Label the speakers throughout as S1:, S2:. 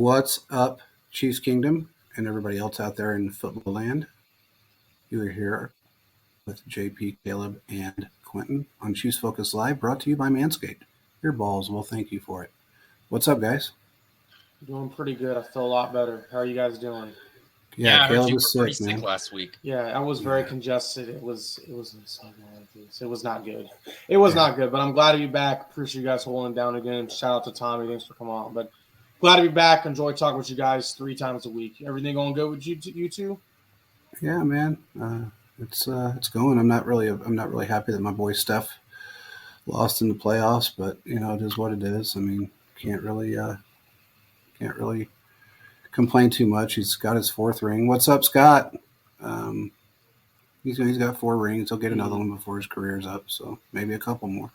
S1: What's up, Chiefs Kingdom, and everybody else out there in football land? You are here with JP, Caleb, and Quentin on Chiefs Focus Live, brought to you by Manscaped. Your balls will thank you for it. What's up, guys?
S2: Doing pretty good. I feel a lot better. How are you guys doing?
S3: Yeah, I heard
S1: Caleb
S3: you were
S1: is
S3: pretty
S1: sick, man.
S3: sick last week.
S2: Yeah, I was very congested. It was not good. It was not good, but I'm glad to be back. Appreciate you guys holding down again. Shout out to Tommy. Thanks for coming on. But glad to be back. Enjoy talking with you guys 3 times a week. Everything going good with you two?
S1: Yeah, man. It's going. I'm not really happy that my boy Steph lost in the playoffs, but it is what it is. I mean, can't really complain too much. He's got his 4th ring. What's up, Scott? He's got 4 rings. He'll get another one before his career's up, so maybe a couple more.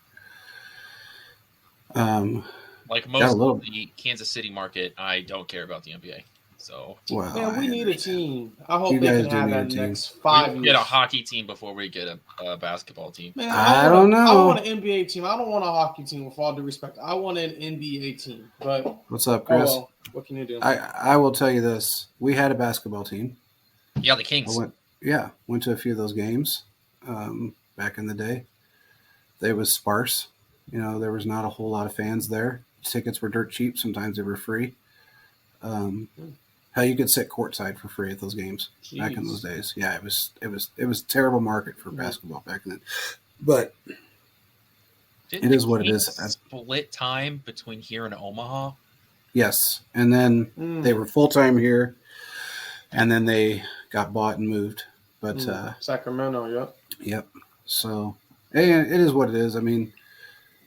S3: Like most of the Kansas City market, I don't care about the NBA. So,
S2: man, we need a team. I hope they can have that next 5 years.
S3: Get a hockey team before we get a basketball team.
S2: Man,
S1: I don't know.
S2: I want an NBA team. I don't want a hockey team. With all due respect, I want an NBA team. But
S1: what's up, Chris?
S2: What can you do?
S1: I will tell you this: we had a basketball team.
S3: Yeah, the Kings.
S1: Went to a few of those games back in the day. They was sparse. There was not a whole lot of fans there. Tickets were dirt cheap. Sometimes they were free. How you could sit courtside for free at those games back in those days. Yeah, it was terrible market for basketball back then. But it is what it is.
S3: Split time between here and Omaha.
S1: Yes, and then they were full time here, and then they got bought and moved. But
S2: Sacramento, yep.
S1: Yep. So it is what it is. I mean,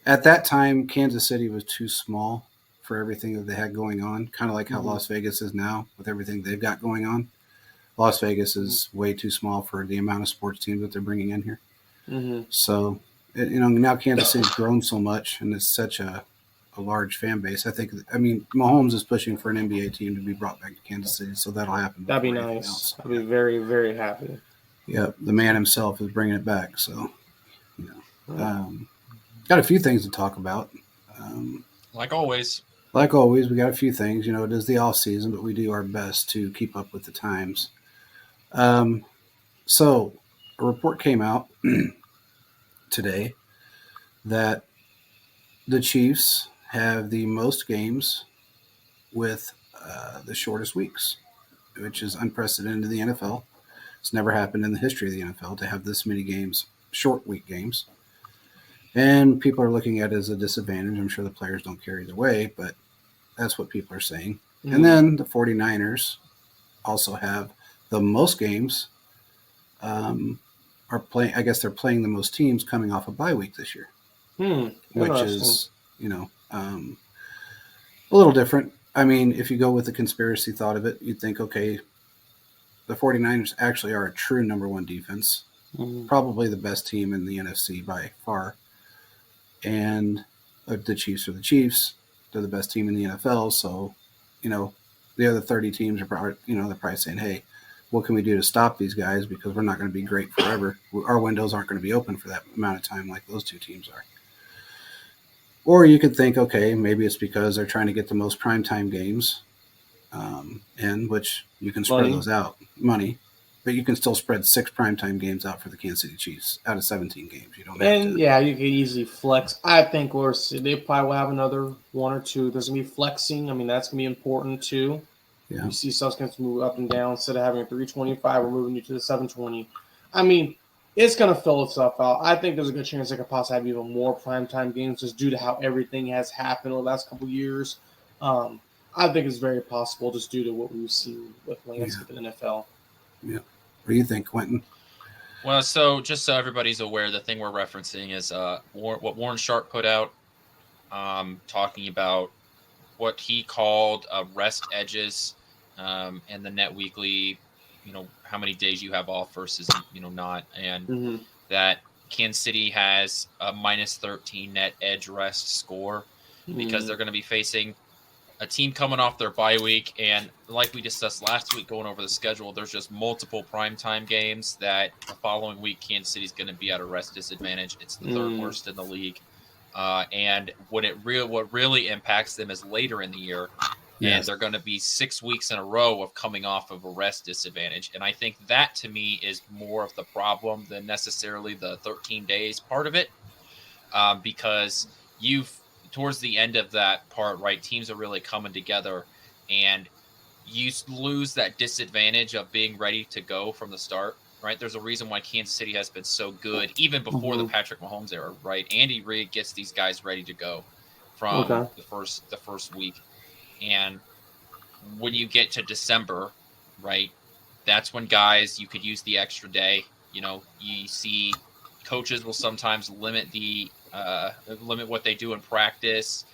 S1: at that time, Kansas City was too small for everything that they had going on, kind of like how Las Vegas is now with everything they've got going on. Las Vegas is way too small for the amount of sports teams that they're bringing in here. So, now Kansas City's grown so much, and it's such a large fan base. I mean, Mahomes is pushing for an NBA team to be brought back to Kansas City, so that'll happen.
S2: That'd be nice. I'd be very, very happy.
S1: Yeah, the man himself is bringing it back. So, got a few things to talk about.
S3: Like always,
S1: we got a few things. It is the off season, but we do our best to keep up with the times. So, a report came out today that the Chiefs have the most games with the shortest weeks, which is unprecedented in the NFL. It's never happened in the history of the NFL to have this many games, short week games. And people are looking at it as a disadvantage. I'm sure the players don't care either way, but that's what people are saying. And then the 49ers also have the most games. I guess they're playing the most teams coming off a bye week this year, which is, a little different. I mean, if you go with the conspiracy thought of it, you'd think, okay, the 49ers actually are a true number 1 defense, probably the best team in the NFC by far. And the Chiefs are the Chiefs. They're the best team in the NFL. So, the other 30 teams are probably, they're probably saying, hey, what can we do to stop these guys? Because we're not going to be great forever. Our windows aren't going to be open for that amount of time like those 2 teams are. Or you could think, okay, maybe it's because they're trying to get the most primetime games, in which you can spread those out. Money. But you can still spread 6 primetime games out for the Kansas City Chiefs out of 17 games. You don't have to.
S2: Yeah, you can easily flex. I think they probably will have another 1 or 2. There's going to be flexing. I mean, that's going to be important too. Yeah. You see stuff's going to move up and down. Instead of having a 325, we're moving you to the 720. I mean, it's going to fill itself out. I think there's a good chance they could possibly have even more primetime games just due to how everything has happened over the last couple of years. I think it's very possible just due to what we've seen with landscape in the NFL.
S1: Yeah. What do you think, Quentin?
S3: Well, so just so everybody's aware, the thing we're referencing is what Warren Sharp put out, talking about what he called rest edges and the net weekly, how many days you have off versus, not. And that Kansas City has a minus 13 net edge rest score because they're going to be facing a team coming off their bye week. And like we discussed last week, going over the schedule, there's just multiple primetime games that the following week, Kansas City's going to be at a rest disadvantage. It's the third worst in the league. And what really impacts them is later in the year and they're going to be 6 weeks in a row of coming off of a rest disadvantage. And I think that, to me, is more of the problem than necessarily the 13 days part of it, because towards the end of that part, right, teams are really coming together, and you lose that disadvantage of being ready to go from the start, right? There's a reason why Kansas City has been so good, even before the Patrick Mahomes era, right? Andy Reid gets these guys ready to go from the first week. And when you get to December, right, that's when guys, you could use the extra day. You see coaches will sometimes limit what they do in practice.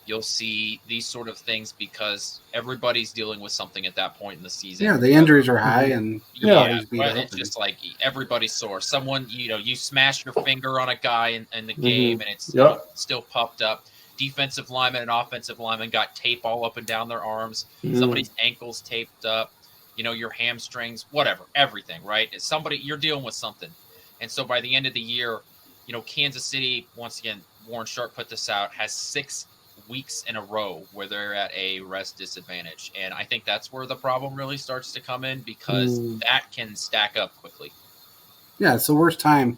S3: You'll see these sort of things because everybody's dealing with something at that point in the season.
S1: Yeah, the injuries are high, and
S3: it's just like everybody's sore. Someone, you smash your finger on a guy in the game, and it's still puffed up. Defensive lineman and offensive lineman got tape all up and down their arms. Somebody's ankles taped up. Your hamstrings, whatever, everything. Right? It's you're dealing with something, and so by the end of the year, Kansas City, once again, Warren Sharp put this out, has 6 weeks in a row where they're at a rest disadvantage. And I think that's where the problem really starts to come in, because that can stack up quickly.
S1: Yeah, it's the worst time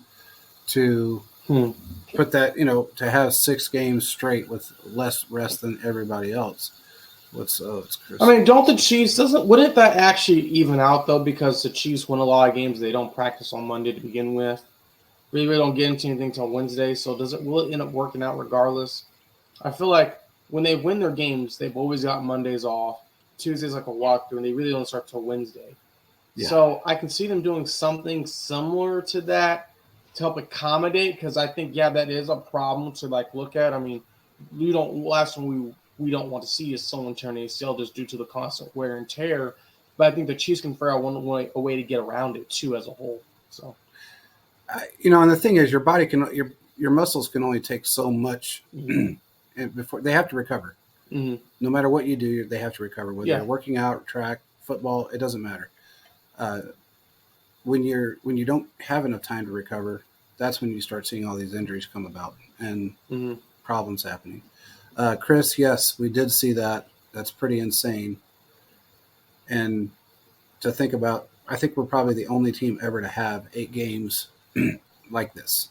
S1: to put that, to have 6 games straight with less rest than everybody else. It's Chris.
S2: I mean, don't the Chiefs, wouldn't that actually even out, though, because the Chiefs win a lot of games, they don't practice on Monday to begin with. We really don't get into anything until Wednesday, so will it end up working out regardless? I feel like when they win their games, they've always got Mondays off. Tuesday's like a walkthrough, and they really don't start till Wednesday. Yeah. So I can see them doing something similar to that to help accommodate, because I think, that is a problem to look at. I mean, last one we don't want to see is someone turn ACL just due to the constant wear and tear. But I think the Chiefs can figure out a way to get around it too as a whole. So,
S1: and the thing is, your body your muscles can only take so much. Before they have to recover. No matter what you do, they have to recover. Whether you're working out, track, football, it doesn't matter. When you don't have enough time to recover, that's when you start seeing all these injuries come about and problems happening. Chris, yes, we did see that. That's pretty insane. And to think about, I think we're probably the only team ever to have 8 games like this.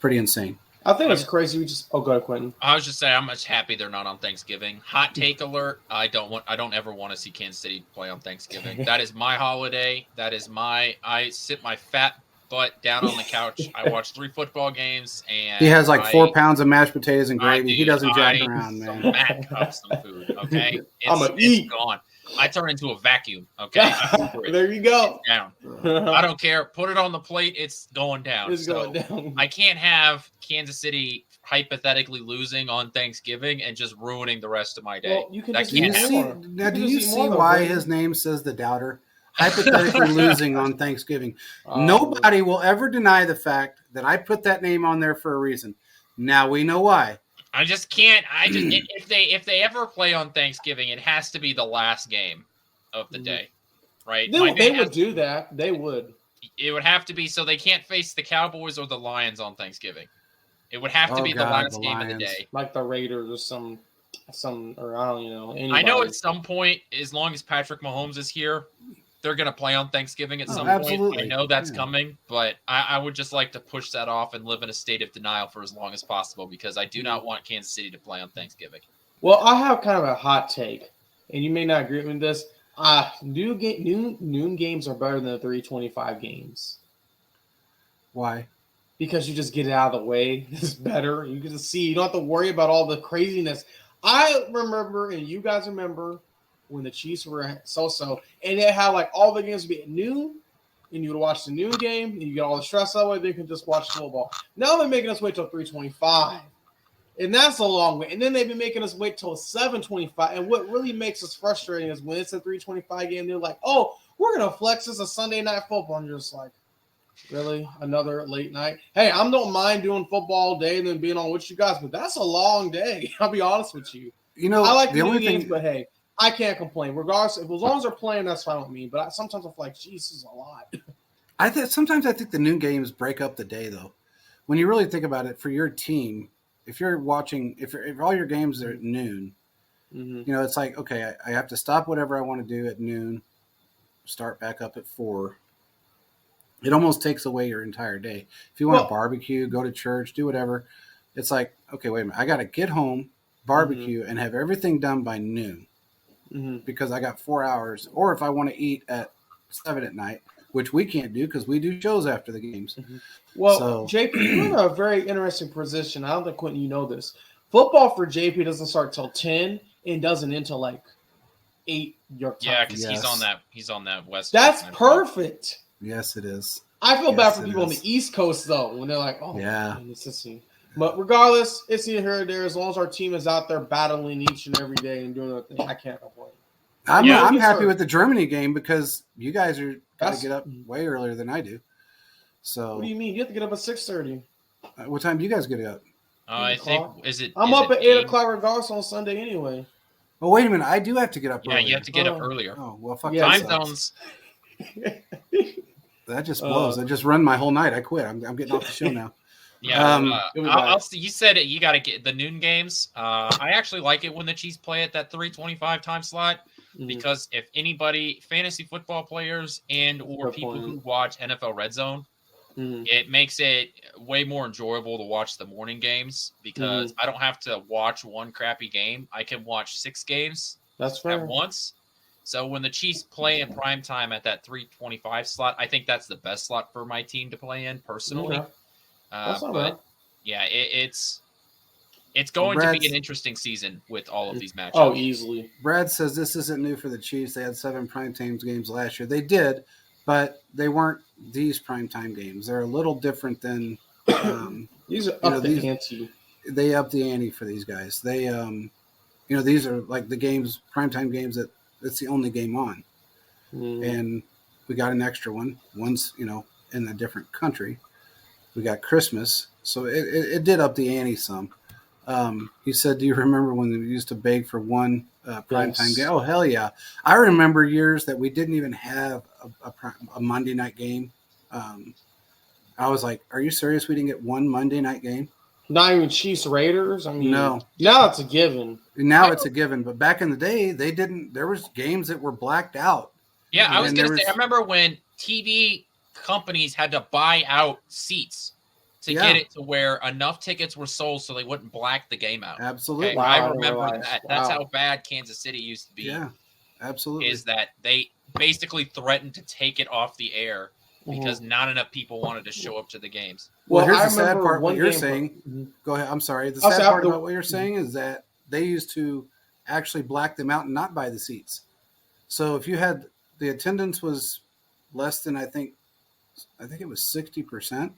S1: Pretty insane.
S2: I think it's crazy. Go ahead, Quentin.
S3: I was just saying, I'm much happy they're not on Thanksgiving. Hot take alert. I don't ever want to see Kansas City play on Thanksgiving. That is my holiday. I sit my fat butt down on the couch. I watch 3 football games, and
S1: he has 4 pounds of mashed potatoes and gravy. He doesn't jack around, man.
S3: Mac up some food, okay? It's gone. I turn into a vacuum, okay?
S2: There you go.
S3: It's down. I don't care. Put it on the plate. It's going down.
S2: It's going down.
S3: I can't have Kansas City hypothetically losing on Thanksgiving and just ruining the rest of my day.
S2: Well, you can do you
S1: see why his name says the doubter? Hypothetically losing on Thanksgiving. Nobody will ever deny the fact that I put that name on there for a reason. Now we know why.
S3: I just can't. If they ever play on Thanksgiving, it has to be the last game of the day, right?
S2: They would do that. They would.
S3: It would have to be, so they can't face the Cowboys or the Lions on Thanksgiving. It would have to be the last game of the day,
S2: like the Raiders or some, or I don't know. Anybody.
S3: I know at some point, as long as Patrick Mahomes is here, they're going to play on Thanksgiving at some point. I know that's coming, but I would just like to push that off and live in a state of denial for as long as possible, because I do not want Kansas City to play on Thanksgiving.
S2: Well, I have kind of a hot take, and you may not agree with this. Noon games are better than the 3:25 games.
S1: Why?
S2: Because you just get it out of the way. It's better. You get to see. You don't have to worry about all the craziness. I remember, and you guys remember, when the Chiefs were so-so, and they had all the games would be at noon, and you would watch the noon game, and you get all the stress that way, then you can just watch football. Now they're making us wait till 3:25, and that's a long way. And then they've been making us wait till 7:25. And what really makes us frustrating is when it's a 3:25 game, they're like, "Oh, we're gonna flex this a Sunday night football," and you're just like, "Really? Another late night?" Hey, I don't mind doing football all day and then being on with you guys, but that's a long day. I'll be honest with you.
S1: I like
S2: the only games, but hey. I can't complain. Regardless, as long as they're playing, that's fine with me. But sometimes I'm like, geez, this is a lot.
S1: Sometimes I think the noon games break up the day, though. When you really think about it, for your team, if you're watching, if all your games are at noon, You know, it's like, okay, I have to stop whatever I want to do at noon, start back up at 4. It almost takes away your entire day. If you want to barbecue, go to church, do whatever, it's like, okay, wait a minute. I got to get home, barbecue, and have everything done by noon because I got 4 hours. Or if I want to eat at 7 at night, which we can't do because we do shows after the games.
S2: Well, JP, you're in a very interesting position. I don't think, Quentin, you know this. Football for JP doesn't start till 10 and doesn't until like 8 your time.
S3: Yeah, because he's on that West.
S2: That's perfect.
S1: Yes, it is.
S2: I feel bad for people on the East Coast though when they're like, "Oh, yeah." Man, it's just but regardless, it's either here or there. As long as our team is out there battling each and every day and doing their thing, I can't complain.
S1: I'm happy with the Germany game because you guys are got to get up way earlier than I do. So
S2: what do you mean? You have to get up at 6:30.
S1: What time do you guys get up?
S3: I think
S2: I'm up at 8 o'clock regardless on Sunday anyway.
S1: Oh wait a minute! I do have to get up.
S3: Yeah, you have to get up earlier.
S1: Oh well, fuck.
S3: Time zones.
S1: That just blows. I just run my whole night. I quit. I'm getting off the show now.
S3: Yeah, you said it. You got to get the noon games. I actually like it when the Chiefs play at that 3:25 time slot because if anybody, fantasy football players and or people who watch NFL Red Zone, it makes it way more enjoyable to watch the morning games because I don't have to watch one crappy game. I can watch 6 games at once. So when the Chiefs play in prime time at that 3:25 slot, I think that's the best slot for my team to play in personally.
S2: Okay.
S3: But yeah, it's going to be an interesting season with all of these matchups.
S2: Oh, easily.
S1: Brad says this isn't new for the Chiefs. They had 7 primetime games last year. They did, but they weren't these primetime games. They're a little different than
S2: these are up the ante.
S1: They up the ante for these guys. They these are like the games, primetime games that it's the only game on. And we got an extra one. One's, in a different country. We got Christmas. So it did up the ante some. He said, do you remember when we used to beg for one primetime game? Oh, hell yeah. I remember years that we didn't even have a Monday night game. I was like, are you serious? We didn't get one Monday night game?
S2: Not even Chiefs Raiders? I mean,
S1: no.
S2: Now it's a given.
S1: Now it's a given. But back in the day, they didn't. There was games that were blacked out.
S3: Yeah, I was going to say, I remember when TV companies had to buy out seats to get it to where enough tickets were sold so they wouldn't black the game out.
S1: Absolutely.
S3: Okay? Wow, I remember that. That's how bad Kansas City used to be.
S1: Yeah, absolutely.
S3: Is that they basically threatened to take it off the air because not enough people wanted to show up to the games.
S1: Well, here's the sad part what you're saying. Go ahead. I'm sorry. The sad part about what you're saying is that they used to actually black them out and not buy the seats. So if you had the attendance was less than I think it was 60%,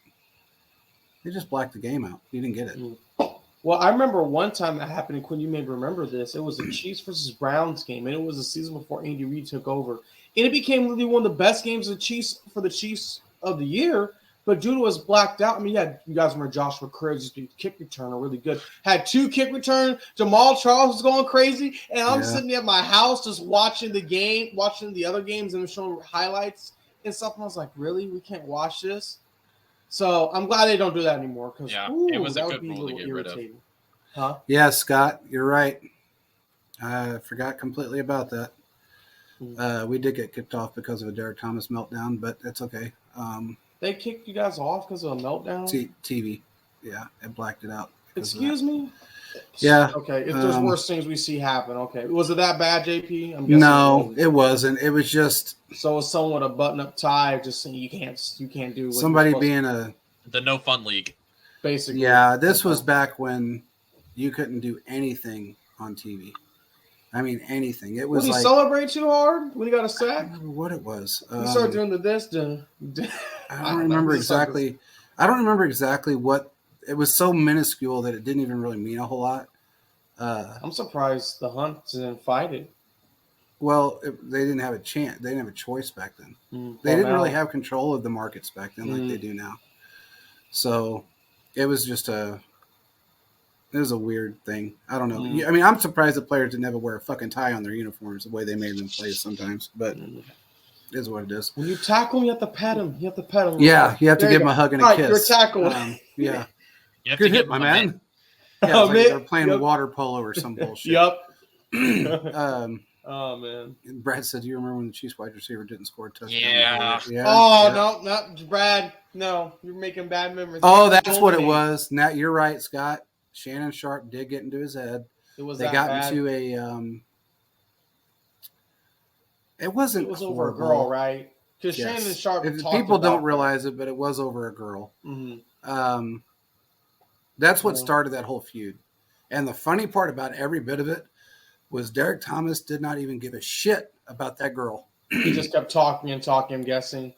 S1: they just blacked the game out. You didn't get it.
S2: Well, I remember one time that happened, and Quinn, you may remember this. It was the Chiefs versus Browns game, and it was the season before Andy Reid took over. And it became literally one of the best games of the Chiefs of the year. But due to us blacked out, I mean, you guys remember Joshua Cribbs used to be kick returner, really good. Had 2 kick returns. Jamal Charles was going crazy. And I'm sitting at my house just watching the game, watching the other games and showing highlights and stuff. And I was like, really? We can't watch this? So I'm glad they don't do that anymore. Because
S3: it was a good rule to get rid of.
S2: Huh?
S1: Yeah, Scott, you're right. I forgot completely about that. We did get kicked off because of a Derek Thomas meltdown, but that's okay.
S2: They kicked you guys off because of a meltdown?
S1: TV. Yeah, it blacked it out.
S2: Excuse me?
S1: Yeah.
S2: Okay, if there's worse things we see happen, okay. Was it that bad, JP? I'm guessing
S1: no, it wasn't. It was just...
S2: So it's someone with a button-up tie just saying you can't do what
S1: somebody being
S3: the no fun league.
S2: Basically.
S1: Yeah, this was back when you couldn't do anything on TV. I mean, anything. It was
S2: Did he celebrate too hard when he got a sack?
S1: I don't remember what it was.
S2: He started doing
S1: I don't remember exactly. I don't remember exactly what. It was so minuscule that it didn't even really mean a whole lot.
S2: I'm surprised the Hunt didn't fight it.
S1: Well, they didn't have a chance. They didn't have a choice back then. They didn't really have control of the markets back then like they do now. So it was just it was a weird thing. I don't know. I mean, I'm surprised the players didn't ever wear a fucking tie on their uniforms the way they made them play sometimes. But it is what it is.
S2: When you tackle him, you have to pet him.
S1: Yeah, you have to give him a hug and a kiss.
S2: You're tackled.
S1: Yeah.
S3: You have
S1: Good
S3: to
S1: hit,
S3: give
S1: my
S3: him
S1: man. Yeah, it's like they're playing water polo or some bullshit.
S2: Yep. Oh man,
S1: Brad said, "Do you remember when the Chiefs wide receiver didn't score a touchdown?"
S3: Yeah.
S2: No, not Brad. No, you're making bad memories.
S1: Oh, that's what it was. Now you're right, Scott. Shannon Sharp did get into his head. They got into a. It wasn't.
S2: It was
S1: horrible.
S2: over a girl, right? Because Shannon Sharp.
S1: People don't realize it, but it was over a girl.
S2: Mm-hmm.
S1: That's what started that whole feud. And the funny part about every bit of it was Derek Thomas did not even give a shit about that girl.
S2: He just kept talking, I'm guessing.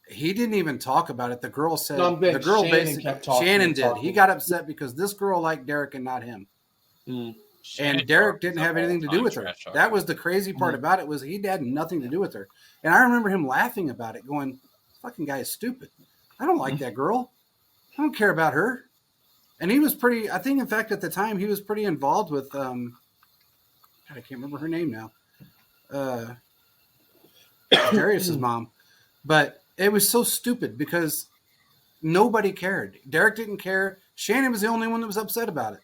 S1: He didn't even talk about it. The girl said,
S2: the girl basically kept talking.
S1: Shannon did. He got upset because this girl liked Derek and not him. And Derek didn't have anything to do with her. That was the crazy part about it, was he had nothing to do with her. And I remember him laughing about it, going, fucking guy is stupid. I don't like that girl. I don't care about her. And he was pretty, I think, in fact, at the time, he was pretty involved with, God, I can't remember her name now. Darius's mom. But it was so stupid because nobody cared. Derek didn't care. Shannon was the only one that was upset about it.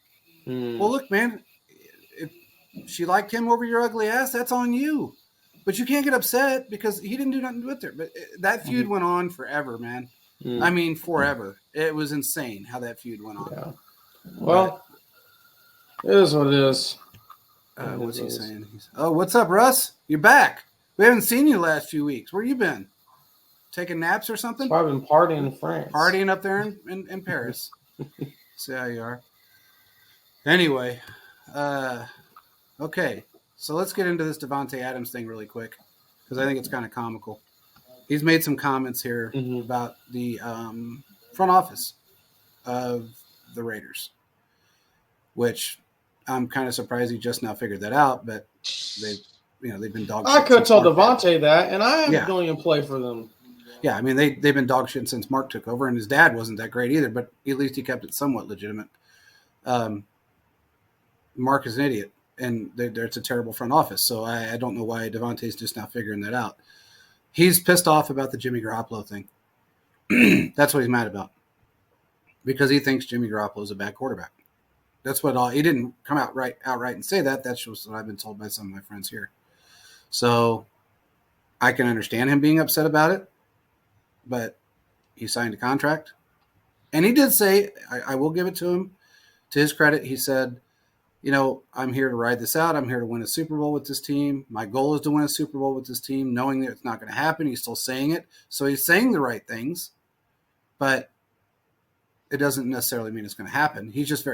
S1: Well, look, man, if she liked him over your ugly ass, that's on you. But you can't get upset because he didn't do nothing with her. But that feud went on forever, man. I mean, forever. It was insane how that feud went on.
S2: Yeah. Well, it is what it is.
S1: What's he saying? Oh, what's up, Russ? You're back. We haven't seen you the last few weeks. Where you been? Taking naps or something?
S2: I've been partying in France.
S1: Partying up there in Paris. See how you are. Anyway, okay. So let's get into this Davante Adams thing really quick because I think it's kind of comical. He's made some comments here about the front office of the Raiders, which I'm kind of surprised he just now figured that out. But they've been dog shit.
S2: I could have told Davante that, and I am going to play for them.
S1: Yeah, I mean they've been dog shit since Mark took over, and his dad wasn't that great either. But at least he kept it somewhat legitimate. Mark is an idiot, and it's a terrible front office. So I don't know why Davante's just now figuring that out. He's pissed off about the Jimmy Garoppolo thing. That's what he's mad about. Because he thinks Jimmy Garoppolo is a bad quarterback. That's what he didn't come outright and say that. That's just what I've been told by some of my friends here. So I can understand him being upset about it, but he signed a contract. And he did say, I will give it to him, to his credit, he said, I'm here to ride this out. I'm here to win a Super Bowl with this team. My goal is to win a Super Bowl with this team, knowing that it's not going to happen. He's still saying it. So he's saying the right things, but it doesn't necessarily mean it's going to happen. He's just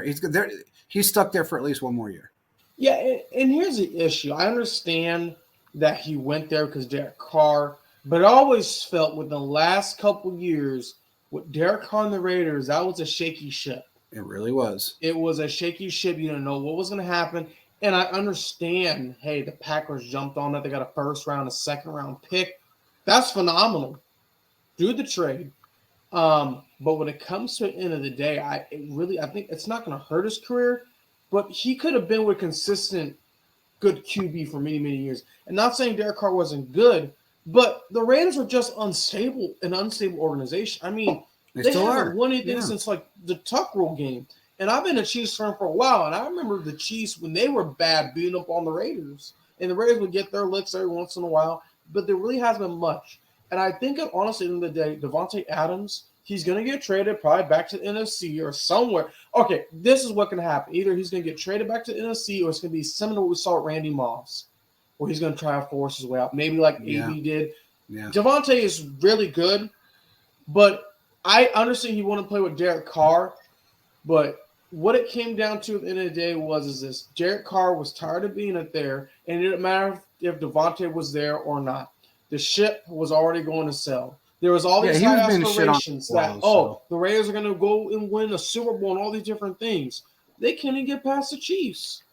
S1: he's stuck there for at least one more year.
S2: Yeah, and here's the issue. I understand that he went there because Derek Carr, but I always felt with the last couple years with Derek Carr and the Raiders, that was a shaky ship.
S1: It really was.
S2: It was a shaky ship. You didn't know what was going to happen. And I understand, hey, the Packers jumped on it. They got a first round, a second round pick. That's phenomenal. Do the trade. But when it comes to the end of the day, I think it's not going to hurt his career, but he could have been with consistent good QB for many, many years. And not saying Derek Carr wasn't good, but the Raiders were just an unstable organization. I mean, they haven't won anything since like the Tuck Rule game. And I've been a Chiefs fan for a while, and I remember the Chiefs when they were bad beating up on the Raiders. And the Raiders would get their licks every once in a while, but there really hasn't been much. And I think, honestly, at the end of the day, Davante Adams, he's going to get traded probably back to the NFC or somewhere. Okay, this is what can happen. Either he's going to get traded back to the NFC or it's going to be similar to what we saw at Randy Moss, where he's going to try to force his way out, maybe like AB did. Yeah. Davante is really good, but I understand he wanted to play with Derek Carr, but what it came down to at the end of the day was this. Derek Carr was tired of being up there, and it didn't matter if Davante was there or not. The ship was already going to sell. There was all these high aspirations that, the Raiders are going to go and win a Super Bowl and all these different things. They can't even get past the Chiefs.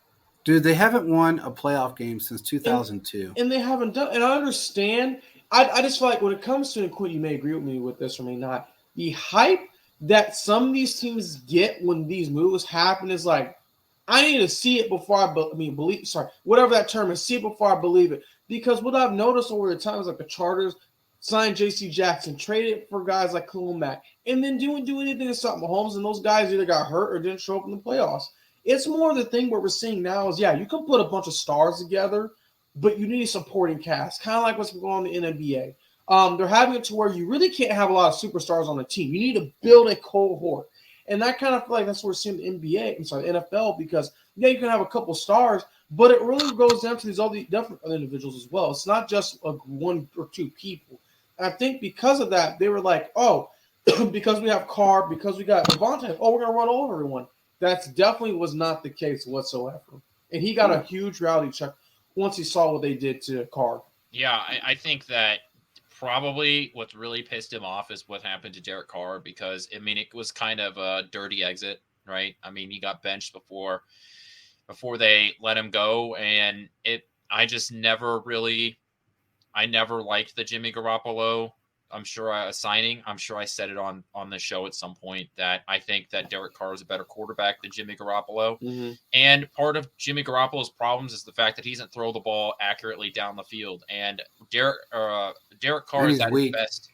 S1: Dude, they haven't won a playoff game since 2002.
S2: And they haven't done – and I understand. I just feel like when it comes to – and Quinn, you may agree with me with this or may not. The hype that some of these teams get when these moves happen is like, I need to see it before I believe – sorry, whatever that term is, see it before I believe it. Because what I've noticed over the times, like the Chargers – signed J.C. Jackson, traded for guys like Khalil Mack, and then didn't do anything to stop Mahomes, and those guys either got hurt or didn't show up in the playoffs. It's more the thing what we're seeing now is, you can put a bunch of stars together, but you need a supporting cast, kind of like what's going on in the NBA. They're having it to where you really can't have a lot of superstars on the team. You need to build a cohort. And that kind of feel like that's what we're seeing in the NFL, because, you can have a couple stars, but it really goes down to these other different individuals as well. It's not just one or two people. And I think because of that, they were like, oh, because we have Carr, because we got Devontae, we're going to run over everyone. That definitely was not the case whatsoever. And he got a huge reality check once he saw what they did to Carr.
S3: Yeah, I think that probably what really pissed him off is what happened to Derek Carr, because, it was kind of a dirty exit, right? He got benched before they let him go, and I never liked the Jimmy Garoppolo signing. I'm sure I said it on the show at some point that I think that Derek Carr is a better quarterback than Jimmy Garoppolo. Mm-hmm. And part of Jimmy Garoppolo's problems is the fact that he doesn't throw the ball accurately down the field. And Derek Carr is at his best.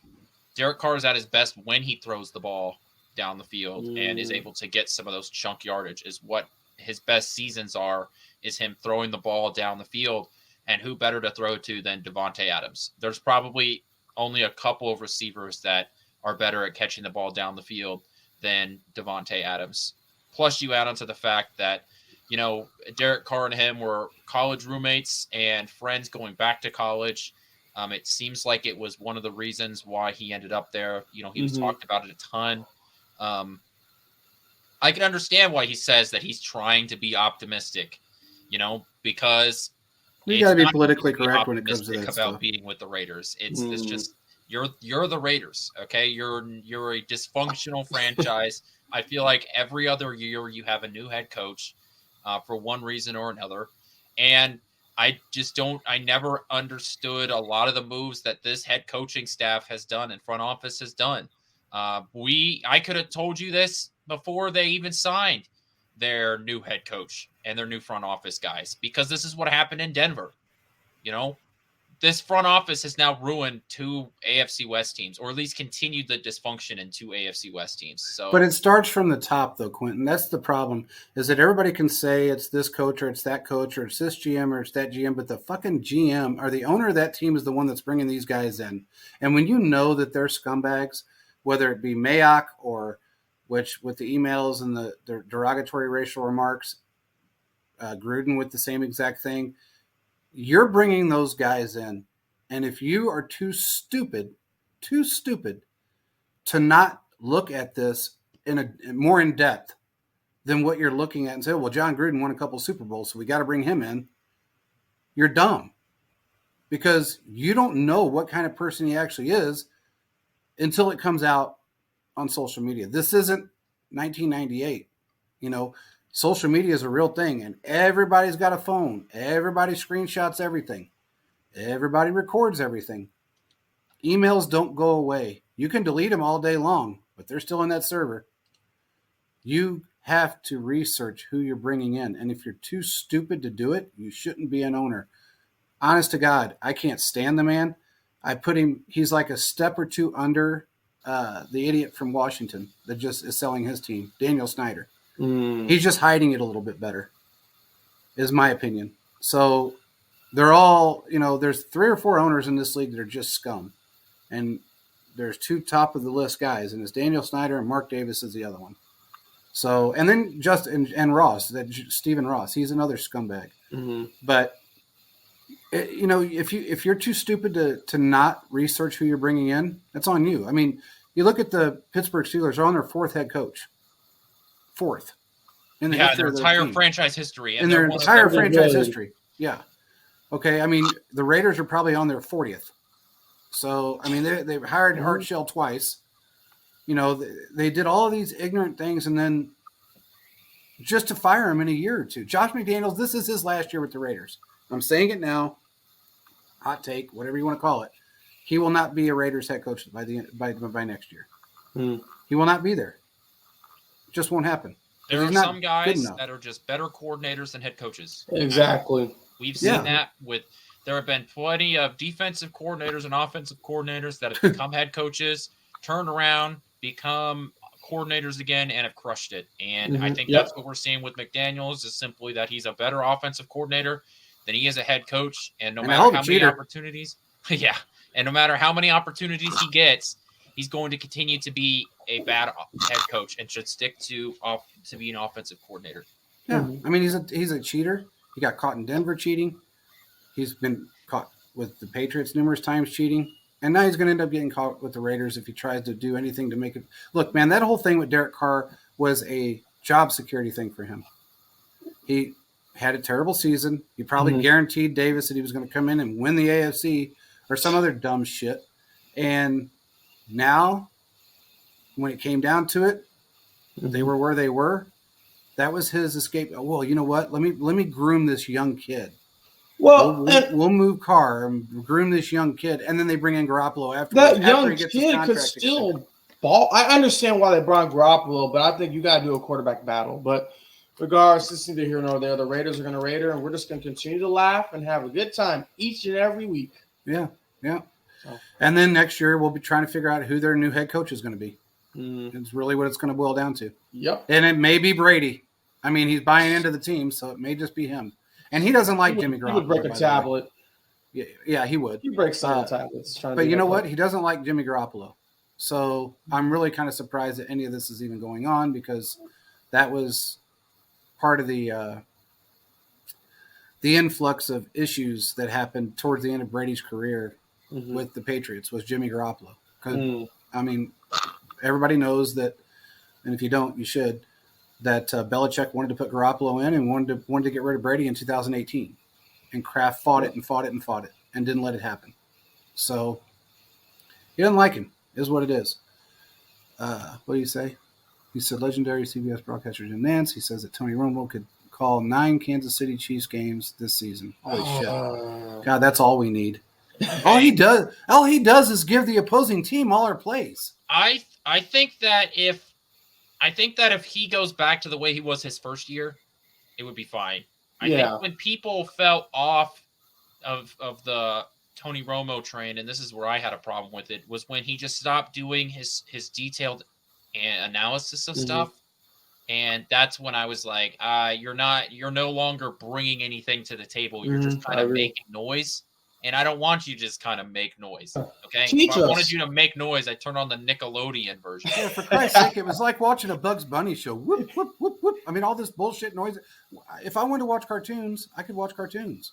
S3: Derek Carr is at his best when he throws the ball down the field and is able to get some of those chunk yardage. Is what his best seasons are, is him throwing the ball down the field. And who better to throw to than Davante Adams? There's probably only a couple of receivers that are better at catching the ball down the field than Davante Adams. Plus, you add on to the fact that, Derek Carr and him were college roommates and friends going back to college. It seems like it was one of the reasons why he ended up there. He was talked about it a ton. I can understand why he says that he's trying to be optimistic, because
S1: you got to be politically correct when it comes to that
S3: about
S1: stuff.
S3: Beating with the Raiders. It's just you're the Raiders, okay? You're a dysfunctional franchise. I feel like every other year you have a new head coach for one reason or another, and I never understood a lot of the moves that this head coaching staff has done and front office has done. I could have told you this before they even signed their new head coach and their new front office guys, because this is what happened in Denver. This front office has now ruined two AFC West teams, or at least continued the dysfunction in two AFC West teams.
S1: But it starts from the top, though, Quentin. That's the problem, is that everybody can say it's this coach or it's that coach or it's this GM or it's that GM, but the fucking GM or the owner of that team is the one that's bringing these guys in. And when you know that they're scumbags, whether it be Mayock or which with the emails and the derogatory racial remarks, Gruden with the same exact thing, you're bringing those guys in. And if you are too stupid to not look at this more in depth than what you're looking at and say, well, John Gruden won a couple Super Bowls, so we got to bring him in, you're dumb, because you don't know what kind of person he actually is until it comes out on social media. This isn't 1998. Social media is a real thing, and everybody's got a phone. Everybody screenshots everything. Everybody records everything. Emails don't go away. You can delete them all day long, but they're still in that server. You have to research who you're bringing in, and if you're too stupid to do it, you shouldn't be an owner. Honest to God, I can't stand the man. I put him, he's like a step or two under the idiot from Washington that just is selling his team, Daniel Snyder. He's just hiding it a little bit better, is my opinion. So they're all, there's 3 or 4 owners in this league that are just scum. And there's 2 top of the list guys, and it's Daniel Snyder and Mark Davis is the other one. So, and then and Ross, that Stephen Ross, he's another scumbag. Mm-hmm. But if you're too stupid to not research who you're bringing in, that's on you. I mean, you look at the Pittsburgh Steelers, they're on their 4th head coach. 4th.
S3: In their entire franchise history.
S1: In their entire franchise history. Yeah. Okay. I mean, the Raiders are probably on their 40th. So, I mean, they've hired Hartshell twice. They did all of these ignorant things, and then just to fire him in a year or two. Josh McDaniels, this is his last year with the Raiders. I'm saying it now. Hot take, whatever you want to call it. He will not be a Raiders head coach by next year. He will not be there. It just won't happen.
S3: There are some guys that are just better coordinators than head coaches.
S2: Exactly.
S3: We've seen that there have been plenty of defensive coordinators and offensive coordinators that have become head coaches, turned around, become coordinators again and have crushed it. And I think that's what we're seeing with McDaniels is simply that he's a better offensive coordinator than he is a head coach. And no matter how many opportunities, and no matter how many opportunities he gets, he's going to continue to be a bad head coach and should stick to be an offensive coordinator.
S1: Yeah, I mean he's a cheater. He got caught in Denver cheating. He's been caught with the Patriots numerous times cheating. And now he's going to end up getting caught with the Raiders if he tries to do anything to make it. Look, man, that whole thing with Derek Carr was a job security thing for him. He had a terrible season. He probably guaranteed Davis that he was going to come in and win the AFC or some other dumb shit. And now, when it came down to it, they were where they were. That was his escape. Well, you know what? Let me groom this young kid. Well, we'll move Carr and groom this young kid, and then they bring in Garoppolo after
S2: that young kid could still ball. I understand why they brought Garoppolo, but I think you got to do a quarterback battle. But regardless, this is neither here nor there. The Raiders are going to Raider, and we're just going to continue to laugh and have a good time each and every week.
S1: Yeah. So. And then next year we'll be trying to figure out who their new head coach is going to be. It's really what it's going to boil down to.
S2: Yep.
S1: And it may be Brady. I mean, he's buying into the team, so it may just be him. And he doesn't like Jimmy Garoppolo.
S2: He would break a tablet.
S1: Yeah, he would.
S2: He breaks some tablets.
S1: But you know what? He doesn't like Jimmy Garoppolo. So I'm really kind of surprised that any of this is even going on because that was part of the influx of issues that happened towards the end of Brady's career with the Patriots was Jimmy Garoppolo. I mean, everybody knows that, and if you don't, you should, that Belichick wanted to put Garoppolo in and wanted to get rid of Brady in 2018. And Kraft fought it and didn't let it happen. So he doesn't like him, is what it is. What do you say? He said legendary CBS broadcaster Jim Nance. He says that Tony Romo could call 9 Kansas City Chiefs games this season. Holy shit. God, that's all we need. All he does is give the opposing team all our plays.
S3: I think that if he goes back to the way he was his first year, it would be fine. I think when people fell off of the Tony Romo train, and this is where I had a problem with it, was when he just stopped doing his detailed analysis of stuff. And that's when I was like, you're no longer bringing anything to the table. You're just kind of making noise. And I don't want you to just kind of make noise, okay? If I wanted you to make noise, I turned on the Nickelodeon version.
S1: Yeah, for Christ's sake, it was like watching a Bugs Bunny show. Whoop, whoop, whoop, whoop. I mean, all this bullshit noise. If I wanted to watch cartoons, I could watch cartoons.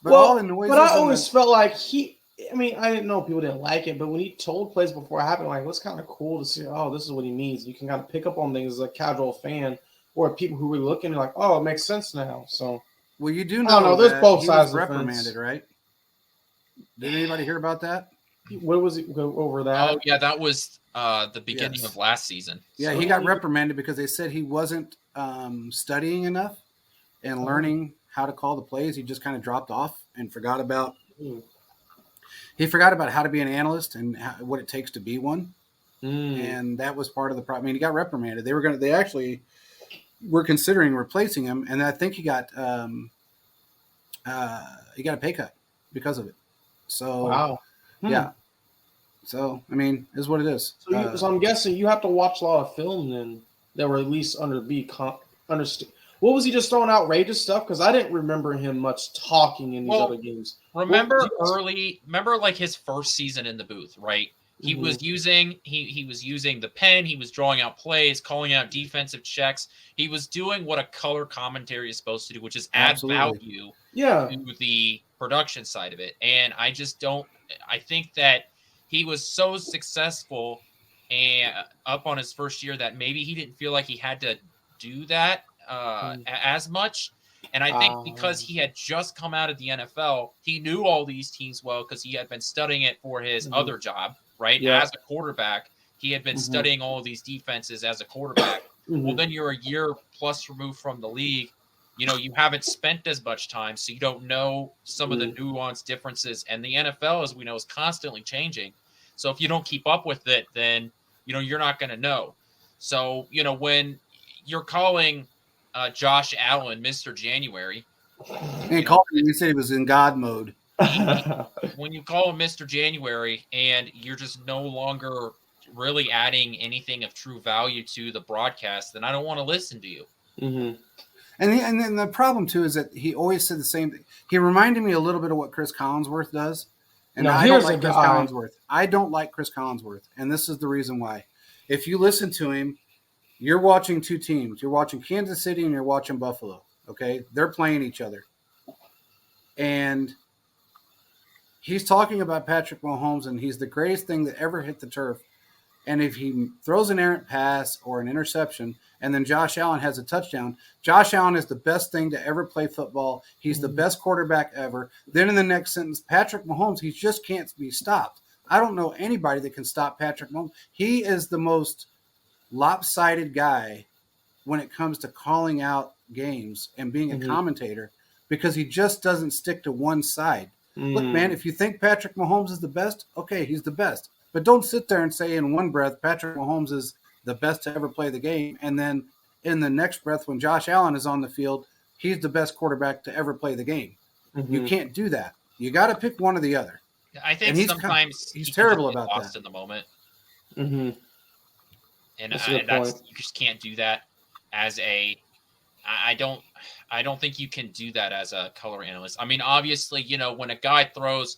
S1: But all the noise.
S2: But I always felt like I didn't know people didn't like it, but when he told plays before it happened, like, it was kind of cool to see, oh, this is what he means. You can kind of pick up on things as a casual fan or people who were looking like, oh, it makes sense now. So,
S1: well, you do know
S2: there's both sides
S1: of reprimanded, right? Did anybody hear about that?
S2: What was it go over that?
S3: Oh, yeah, that was the beginning of last season.
S1: Yeah, he got reprimanded because they said he wasn't studying enough and learning how to call the plays. He just kind of dropped off and forgot about how to be an analyst and what it takes to be one. And that was part of the problem. I mean, he got reprimanded. They actually were considering replacing him, and I think he got a pay cut because of it. So,
S2: wow.
S1: Yeah. So, I mean, is what it is.
S2: So I'm guessing you have to watch a lot of film then that were at least understood. What was he just throwing outrageous stuff? Because I didn't remember him much talking in these other games.
S3: Remember like his first season in the booth, right? He was using the pen. He was drawing out plays, calling out defensive checks. He was doing what a color commentary is supposed to do, which is add value to the production side of it. And I think that he was so successful and up on his first year that maybe he didn't feel like he had to do that as much. And I think because he had just come out of the NFL, he knew all these teams well because he had been studying it for his other job, right? Yeah. As a quarterback, he had been studying all of these defenses as a quarterback. Well, then you're a year plus removed from the league. You know, you haven't spent as much time, so you don't know some of the nuanced differences. And the NFL, as we know, is constantly changing. So if you don't keep up with it, then, you're not going to know. So, when you're calling Josh Allen Mr. January.
S1: He said he was in God mode.
S3: When you call him Mr. January and you're just no longer really adding anything of true value to the broadcast, then I don't want to listen to you.
S2: Mm-hmm.
S1: And then the problem too is that he always said the same thing. He reminded me a little bit of what Chris Collinsworth does, and I don't like Chris Collinsworth. I don't like Chris Collinsworth, and this is the reason why. If you listen to him, you're watching two teams. You're watching Kansas City and you're watching Buffalo. Okay, they're playing each other, and he's talking about Patrick Mahomes, and he's the greatest thing that ever hit the turf. And if he throws an errant pass or an interception, and then Josh Allen has a touchdown, Josh Allen is the best thing to ever play football. He's the best quarterback ever. Then in the next sentence, Patrick Mahomes, he just can't be stopped. I don't know anybody that can stop Patrick Mahomes. He is the most lopsided guy when it comes to calling out games and being a commentator, because he just doesn't stick to one side. Look, man, if you think Patrick Mahomes is the best, okay, he's the best. But don't sit there and say in one breath Patrick Mahomes is the best to ever play the game, and then in the next breath when Josh Allen is on the field, he's the best quarterback to ever play the game. You can't do that. You got to pick one or the other.
S3: I think sometimes
S1: he's terrible about
S3: lost
S1: that.
S3: in the moment.
S2: And
S3: you just can't do that as a. I don't think you can do that as a color analyst. I mean, obviously, when a guy throws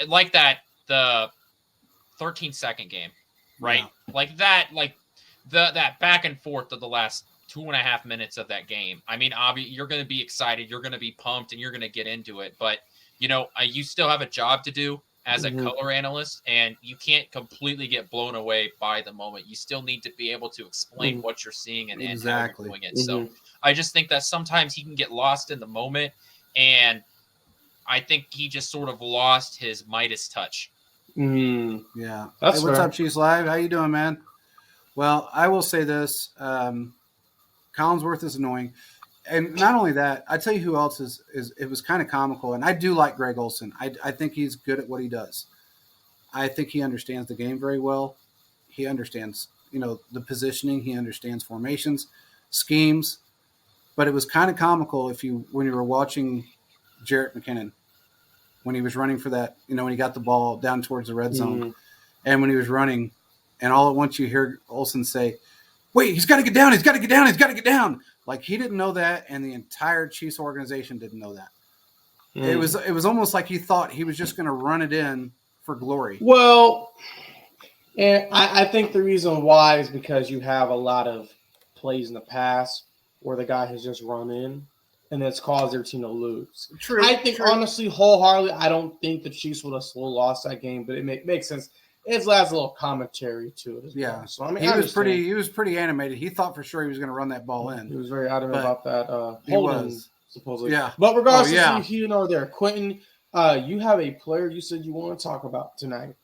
S3: like that, the 13-second game, right? Yeah. Like that, that back and forth of the last 2.5 minutes of that game. I mean, obviously, you're going to be excited, you're going to be pumped, and you're going to get into it. But you still have a job to do as a color analyst, and you can't completely get blown away by the moment. You still need to be able to explain what you're seeing and how you're doing it. So I just think that sometimes he can get lost in the moment, and I think he just sort of lost his Midas touch.
S1: Yeah. Hey, what's up, Chiefs Live? How you doing, man? Well, I will say this. Collinsworth is annoying. And not only that, I tell you who else is it was kind of comical, and I do like Greg Olsen. I think he's good at what he does. I think he understands the game very well. He understands, the positioning. He understands formations, schemes. But it was kind of comical when you were watching Jarrett McKinnon, when he was running for that, when he got the ball down towards the red zone, and when he was running, and all at once you hear Olsen say, "Wait, he's got to get down! He's got to get down! He's got to get down!" Like he didn't know that, and the entire Chiefs organization didn't know that. It was almost like he thought he was just going to run it in for glory.
S2: Well, and I think the reason why is because you have a lot of plays in the past where the guy has just run in, and it's caused their team to lose.
S1: True.
S2: I think, honestly, wholeheartedly, I don't think the Chiefs would have lost that game, but it makes sense. It adds a little commentary to it as well. So, I mean,
S1: he was pretty animated. He thought for sure he was going to run that ball in.
S2: He was very adamant about that.
S1: Holding,
S2: supposedly.
S1: Yeah.
S2: But regardless of here and over there, Quentin, you have a player you said you want to talk about tonight.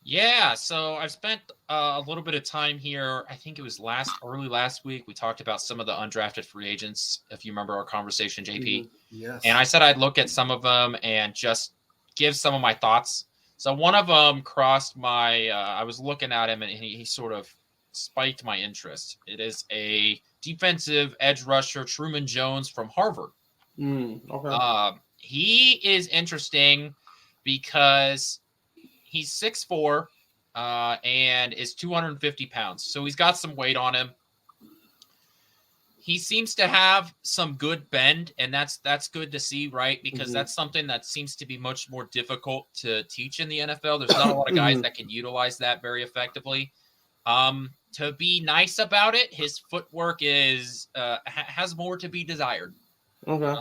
S3: Yeah, so I've spent a little bit of time here. I think it was early last week. We talked about some of the undrafted free agents, if you remember our conversation, JP.
S1: Yes.
S3: And I said I'd look at some of them and just give some of my thoughts. So one of them crossed my I was looking at him, and he sort of spiked my interest. It is a defensive edge rusher, Truman Jones from Harvard.
S2: Okay.
S3: He is interesting because he's 6'4", and is 250 pounds. So he's got some weight on him. He seems to have some good bend, and that's good to see, right? Because that's something that seems to be much more difficult to teach in the NFL. There's not a lot of guys that can utilize that very effectively. To be nice about it, his footwork is has more to be desired.
S2: Okay.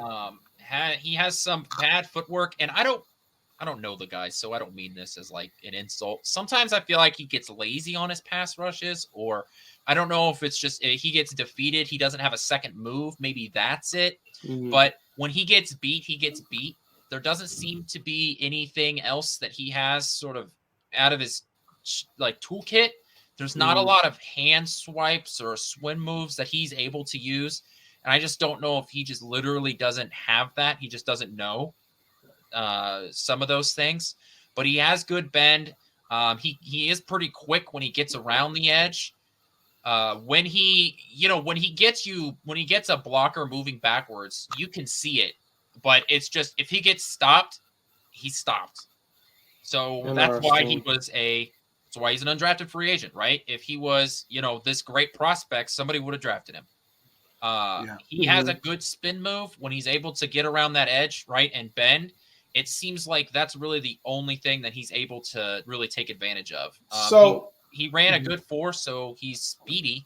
S3: He has some bad footwork, and I don't know the guy, so I don't mean this as like an insult. Sometimes I feel like he gets lazy on his pass rushes, or I don't know if it's just he gets defeated. He doesn't have a second move. Maybe that's it. But when he gets beat, he gets beat. There doesn't seem to be anything else that he has sort of out of his like toolkit. There's not a lot of hand swipes or swim moves that he's able to use. And I just don't know if he just literally doesn't have that. He just doesn't know some of those things. But he has good bend. He is pretty quick when he gets around the edge. When he gets a blocker moving backwards, you can see it. But it's just if he gets stopped, he's stopped. So that's why he was a That's why he's an undrafted free agent, right? If he was, this great prospect, somebody would have drafted him. He has a good spin move when he's able to get around that edge, right, and bend. It seems like that's really the only thing that he's able to really take advantage of. He ran a good force, so he's speedy.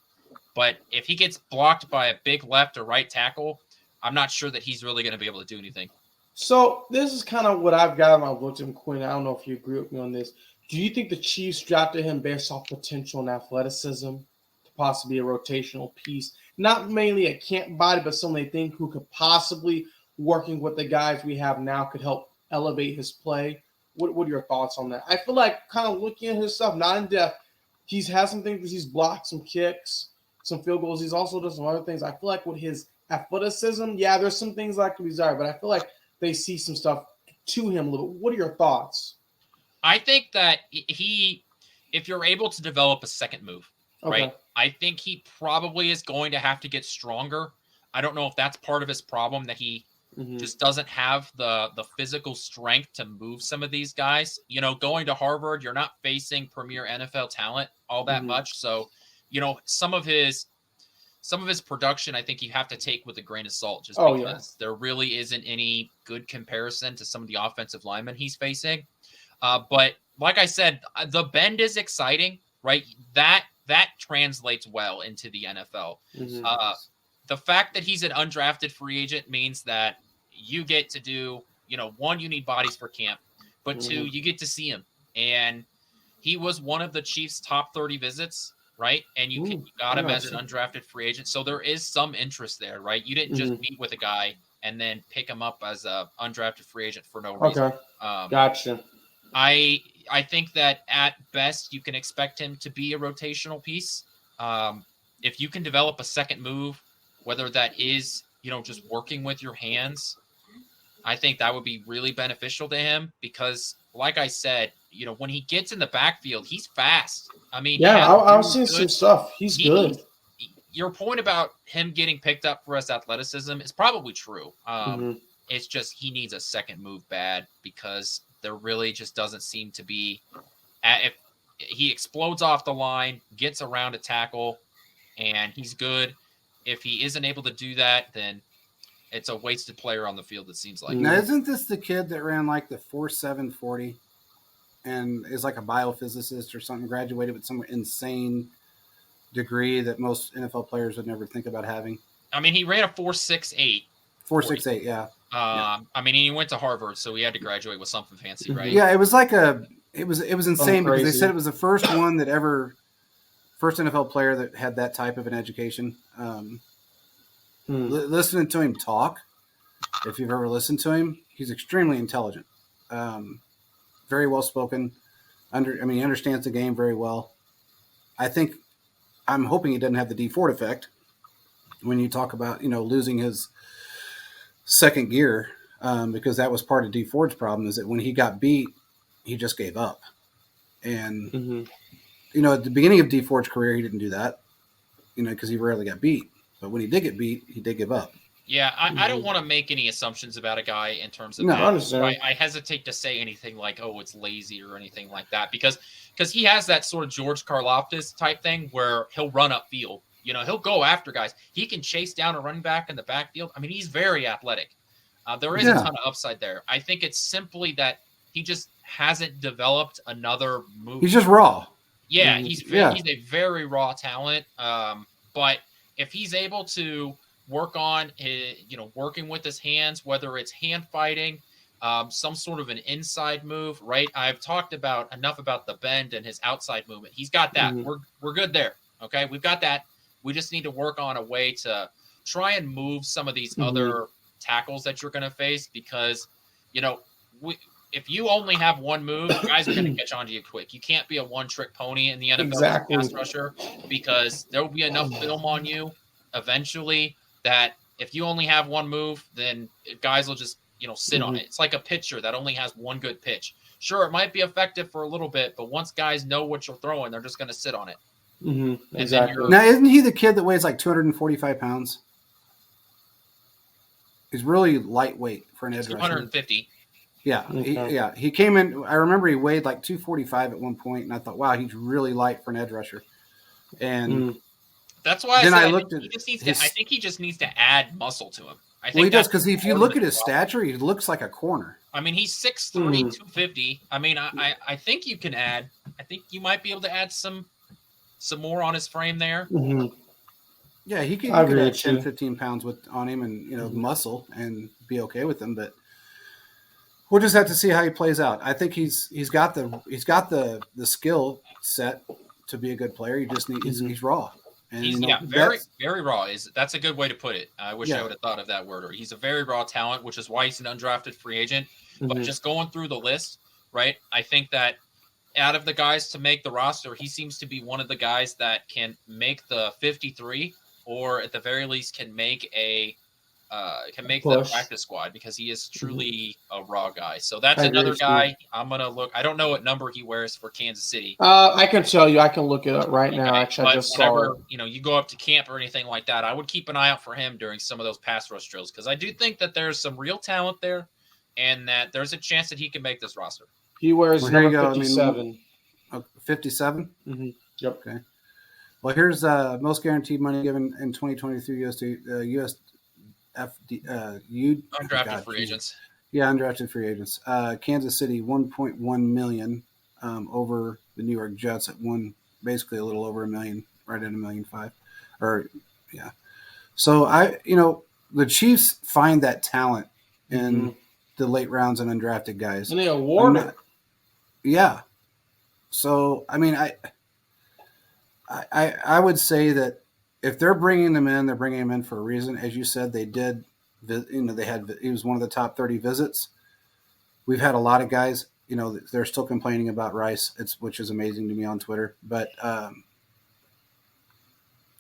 S3: But if he gets blocked by a big left or right tackle, I'm not sure that he's really going to be able to do anything.
S2: So this is kind of what I've got on my bulletin, Quinn. I don't know if you agree with me on this. Do you think the Chiefs drafted him based off potential and athleticism to possibly be a rotational piece? Not mainly a camp body, but someone they think who could possibly, working with the guys we have now, could help elevate his play. What are your thoughts on that? I feel like kind of looking at his stuff, not in depth, he's had some things where he's blocked some kicks, some field goals. He's also done some other things. I feel like with his athleticism, there's some things that can be desired, but I feel like they see some stuff to him a little bit. What are your thoughts?
S3: I think that if you're able to develop a second move, right, I think he probably is going to have to get stronger. I don't know if that's part of his problem, that he just doesn't have the physical strength to move some of these guys. Going to Harvard, you're not facing premier NFL talent all that much. So, some of his production, I think you have to take with a grain of salt, just because there really isn't any good comparison to some of the offensive linemen he's facing. But like I said, the bend is exciting, right? That translates well into the NFL. The fact that he's an undrafted free agent means that you get to do, one, you need bodies for camp, but two, you get to see him. And he was one of the Chiefs' top 30 visits, right? And you got him as an undrafted free agent. So there is some interest there, right? You didn't just meet with a guy and then pick him up as a undrafted free agent for no reason.
S2: Gotcha.
S3: I think that at best you can expect him to be a rotational piece. If you can develop a second move, whether that is, just working with your hands, I think that would be really beneficial to him because, like I said, when he gets in the backfield, he's fast. I mean,
S2: I've seen some stuff. He's good.
S3: Your point about him getting picked up for his athleticism is probably true. It's just he needs a second move bad because there really just doesn't seem to be. If he explodes off the line, gets around a tackle, and he's good. If he isn't able to do that, then it's a wasted player on the field, it seems like.
S1: Now, isn't this the kid that ran like the 4.740 and is like a biophysicist or something, graduated with some insane degree that most NFL players would never think about having?
S3: I mean, he ran a 4.68.
S1: 4.68, yeah.
S3: I mean, he went to Harvard, so he had to graduate with something fancy, right?
S1: Yeah, it was like it was insane because they said it was the first NFL player that had that type of an education. Listening to him talk, if you've ever listened to him, he's extremely intelligent, very well spoken. He understands the game very well. I'm hoping he doesn't have the D Ford effect when you talk about losing his second gear, because that was part of D Ford's problem, is that when he got beat, he just gave up. And at the beginning of D Ford's career, he didn't do that, because he rarely got beat. But when he did get beat, he did give up.
S3: Yeah, I don't want to make any assumptions about a guy in terms of I hesitate to say anything like, oh, it's lazy or anything like that, because he has that sort of George Karlaftis type thing where he'll run upfield. He'll go after guys. He can chase down a running back in the backfield. I mean, he's very athletic. There is a ton of upside there. I think it's simply that he just hasn't developed another move.
S1: He's just raw.
S3: Yeah, he's a very raw talent. But if he's able to work on his, working with his hands, whether it's hand fighting, some sort of an inside move, right? I've talked enough about the bend and his outside movement. He's got that. We're good there. Okay, we've got that. We just need to work on a way to try and move some of these other tackles that you're going to face, because, if you only have one move, guys are going to catch on to you quick. You can't be a one-trick pony in the NFL as a pass rusher, because there will be enough film on you eventually that if you only have one move, then guys will just, sit on it. It's like a pitcher that only has one good pitch. Sure, it might be effective for a little bit, but once guys know what you're throwing, they're just going to sit on it.
S2: Exactly.
S1: Now, isn't he the kid that weighs like 245 pounds? He's really lightweight for an edge rusher.
S3: 250.
S1: Yeah,
S2: Okay.
S1: he came in. I remember he weighed like 245 at one point, and I thought, wow, he's really light for an edge rusher. And
S3: that's why I
S1: then
S3: said
S1: I
S3: I think
S1: looked at
S3: he just needs to. I
S1: his.
S3: think he just needs to add muscle to him. I
S1: Well, he
S3: think
S1: does
S3: that's
S1: because if you
S3: part of
S1: look
S3: the
S1: at his
S3: problem.
S1: stature, he looks like a corner.
S3: I mean, he's 6'3", 250. I mean, I think you can add. I think you might be able to add some more on his frame there.
S2: Mm-hmm.
S1: Yeah, he could add 10, 15 pounds on him and muscle and be okay with him, but we'll just have to see how he plays out. I think he's got the skill set to be a good player. He just needs he's raw. And
S3: he's very raw. That's a good way to put it. I wish I would have thought of that word. Or he's a very raw talent, which is why he's an undrafted free agent. But just going through the list, right? I think that out of the guys to make the roster, he seems to be one of the guys that can make the 53, or at the very least can make the practice squad, because he is truly a raw guy. So that's another guy I'm gonna look. I don't know what number he wears for Kansas City.
S2: I can tell you. I can look it up right now. Actually, I just saw it.
S3: You go up to camp or anything like that, I would keep an eye out for him during some of those pass rush drills, because I do think that there's some real talent there, and that there's a chance that he can make this roster.
S2: He wears number 57.
S1: 57?
S2: Mm-hmm. Yep.
S1: Okay. Well, here's most guaranteed money given in 2023
S3: undrafted free agents.
S1: Yeah, undrafted free agents. Kansas City, $1.1 million over the New York Jets at basically a little over $1 million, right at $1.5 million. So the Chiefs find that talent in the late rounds and undrafted guys,
S2: and they award it.
S1: Yeah. So I mean, I would say that if they're bringing them in, they're bringing them in for a reason. As you said, they did. He was one of the top 30 visits. We've had a lot of guys. They're still complaining about Rice, which is amazing to me on Twitter. But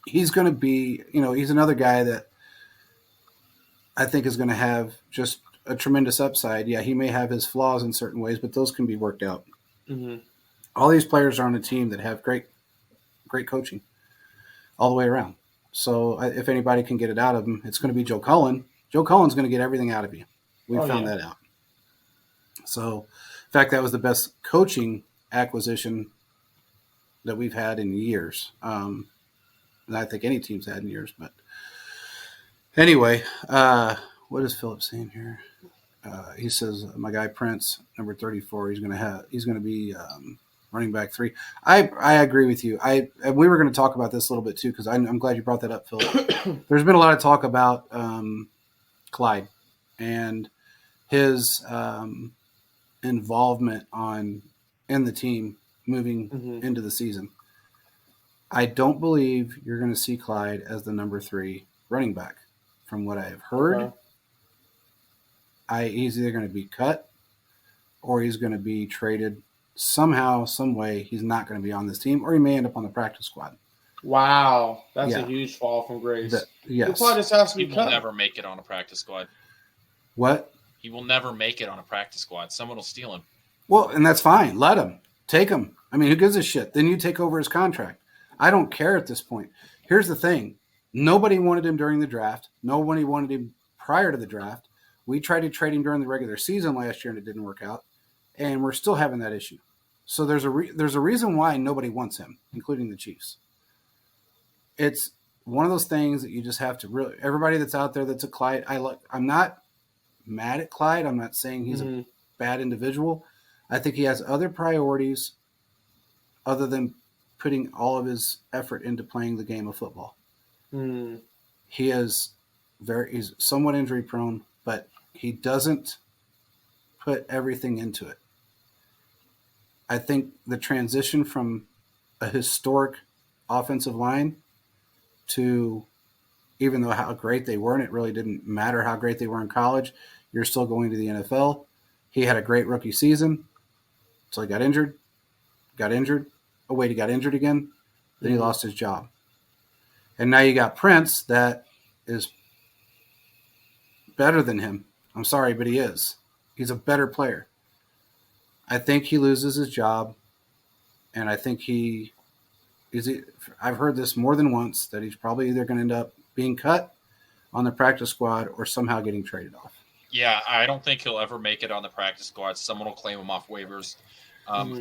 S1: he's going to be, he's another guy that I think is going to have just a tremendous upside. Yeah, he may have his flaws in certain ways, but those can be worked out.
S2: Mm-hmm.
S1: All these players are on a team that have great coaching all the way around. So if anybody can get it out of him, it's going to be Joe Cullen. Joe Cullen's going to get everything out of you. We found that out. So, in fact, that was the best coaching acquisition that we've had in years. And I think any team's had in years. But anyway, what is Philip saying here? He says, my guy Prince, number 34, he's going to be running back 3. I agree with you. And we were going to talk about this a little bit too, because I'm glad you brought that up, Philip. There's been a lot of talk about Clyde and his involvement in the team moving into the season. I don't believe you're going to see Clyde as the number 3 running back. From what I have heard, he's either going to be cut or he's going to be traded somehow, some way. He's not going to be on this team, or he may end up on the practice squad.
S2: Wow, that's a huge fall from grace.
S1: Yes,
S2: the squad just has to be
S3: cut.
S2: He
S3: will never make it on a practice squad.
S1: What?
S3: He will never make it on a practice squad. Someone will steal him.
S1: Well, and that's fine. Let him. Take him. I mean, who gives a shit? Then you take over his contract. I don't care at this point. Here's the thing. Nobody wanted him during the draft. Nobody wanted him prior to the draft. We tried to trade him during the regular season last year, and it didn't work out. And we're still having that issue. So there's a reason why nobody wants him, including the Chiefs. It's one of those things that you just have to really – everybody that's out there that's a Clyde – I'm not mad at Clyde. I'm not saying he's a bad individual. I think he has other priorities other than putting all of his effort into playing the game of football. He's somewhat injury prone, but he doesn't put everything into it. I think the transition from a historic offensive line to, even though how great they were, and it really didn't matter how great they were in college, you're still going to the NFL. He had a great rookie season until he got injured. Oh, wait, he got injured again. Then he lost his job. And now you got Prince that is better than him. I'm sorry, but he is. He's a better player. I think he loses his job, and I think I've heard this more than once, that he's probably either going to end up being cut on the practice squad or somehow getting traded off.
S3: Yeah, I don't think he'll ever make it on the practice squad. Someone will claim him off waivers.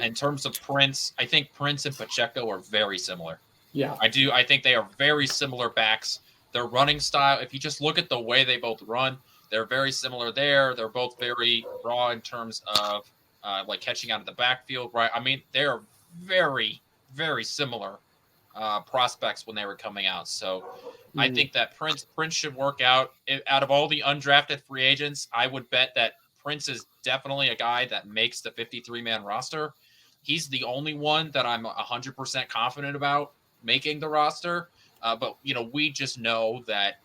S3: In terms of Prince, I think Prince and Pacheco are very similar.
S2: Yeah.
S3: I do. I think they are very similar backs. Their running style, if you just look at the way they both run, they're very similar there. They're both very raw in terms of like catching out of the backfield, right? I mean, they're very, very similar prospects when they were coming out. So I think that Prince should work out. Out of all the undrafted free agents, I would bet that Prince is definitely a guy that makes the 53-man roster. He's the only one that I'm 100% confident about making the roster. But, we just know that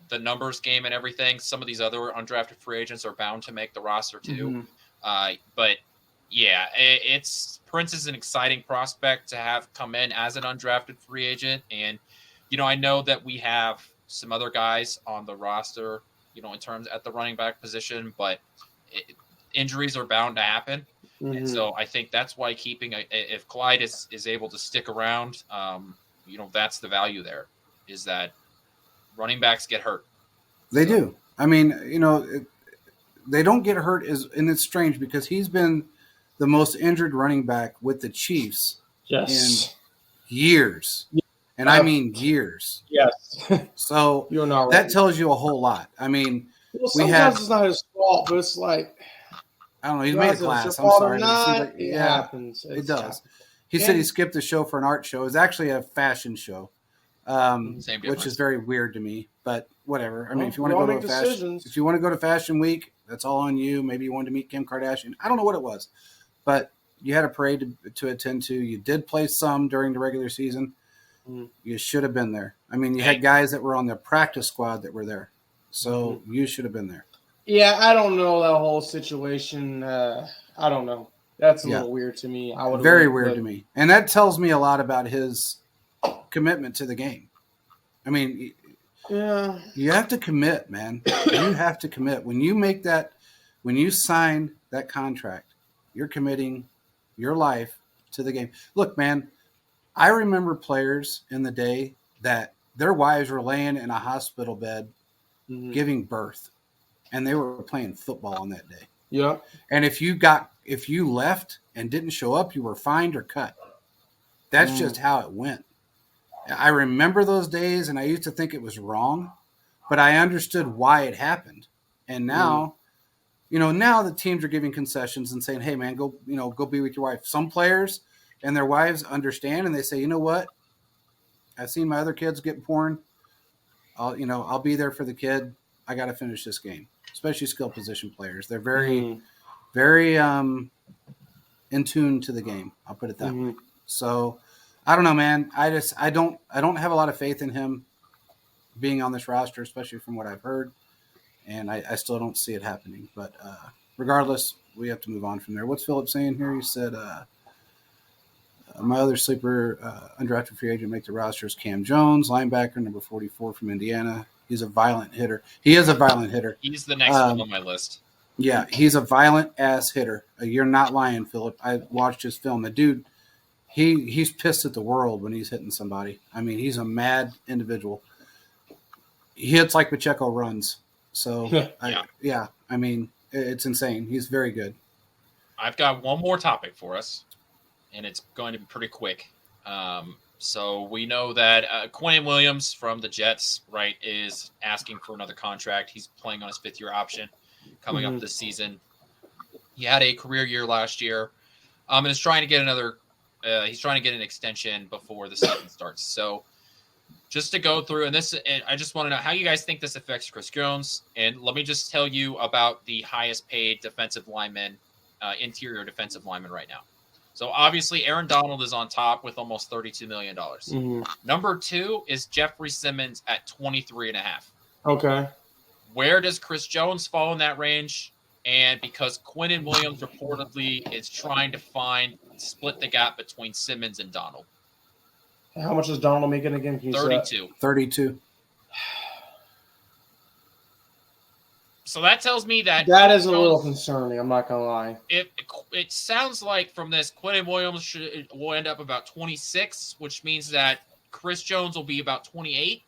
S3: the numbers game and everything, some of these other undrafted free agents are bound to make the roster too. But yeah, Prince is an exciting prospect to have come in as an undrafted free agent. And, I know that we have some other guys on the roster, in terms at the running back position, but injuries are bound to happen. And so I think that's why if Clyde is able to stick around, that's the value there, is that running backs get hurt.
S1: They do. I mean, they don't get hurt, and it's strange because he's been the most injured running back with the Chiefs in years. And I mean years.
S2: Yes.
S1: So
S2: You're not
S1: that
S2: right.
S1: tells you a whole lot. I mean,
S2: sometimes it's not his fault, but it's like,
S1: I don't know. He's made a class. I'm sorry.
S2: It happens.
S1: It does. He said he skipped the show for an art show. It was actually a fashion show, which is very weird to me. But whatever. I mean, if you want to go to Fashion Week, that's all on you. Maybe you wanted to meet Kim Kardashian. I don't know what it was, but you had a parade to attend to. You did play some during the regular season. You should have been there. I mean, you had guys that were on the practice squad that were there, so you should have been there.
S2: Yeah, I don't know that whole situation. I don't know. That's a little weird to me.
S1: Very weird to me. And that tells me a lot about his commitment to the game. I mean, you have to commit, man. You have to commit. When you sign that contract, you're committing your life to the game. Look, man, I remember players in the day that their wives were laying in a hospital bed giving birth, and they were playing football on that day.
S2: Yeah.
S1: And if you left and didn't show up, you were fined or cut. That's just how it went. I remember those days, and I used to think it was wrong, but I understood why it happened. And now, now the teams are giving concessions and saying, "Hey, man, go be with your wife." Some players and their wives understand, and they say, "You know what? I've seen my other kids get porn. I'll be there for the kid. I got to finish this game." Especially skill position players. They're very, very in tune to the game. I'll put it that way. So I don't know, man. I don't have a lot of faith in him being on this roster, especially from what I've heard. And I still don't see it happening. But regardless, we have to move on from there. What's Philip saying here? He said, my other sleeper undrafted free agent make the roster is Cam Jones, linebacker, number 44 from Indiana. He's a violent hitter. He is a violent hitter.
S3: He's the next one on my list.
S1: Yeah, he's a violent-ass hitter. You're not lying, Philip. I watched his film. The dude, he's pissed at the world when he's hitting somebody. I mean, he's a mad individual. He hits like Pacheco runs. So, I mean, it's insane. He's very good.
S3: I've got one more topic for us, and it's going to be pretty quick. So we know that Quinn Williams from the Jets, right, is asking for another contract. He's playing on his 5th-year option coming up this season. He had a career year last year, and is trying to get he's trying to get an extension before the season starts. So just to go through, and I just want to know how you guys think this affects Chris Jones. And let me just tell you about the highest paid defensive lineman, interior defensive lineman right now. So obviously Aaron Donald is on top with almost $32 million. Number 2 is Jeffrey Simmons at 23.5.
S2: Okay.
S3: Where does Chris Jones fall in that range? And because Quinnen Williams reportedly is trying to split the gap between Simmons and Donald.
S2: How much is Donald making again?
S3: 32.
S1: 32.
S3: So that tells me that
S2: is a little concerning. I'm not gonna lie.
S3: It sounds like from this, Quinnen Williams will end up about 26, which means that Chris Jones will be about 28.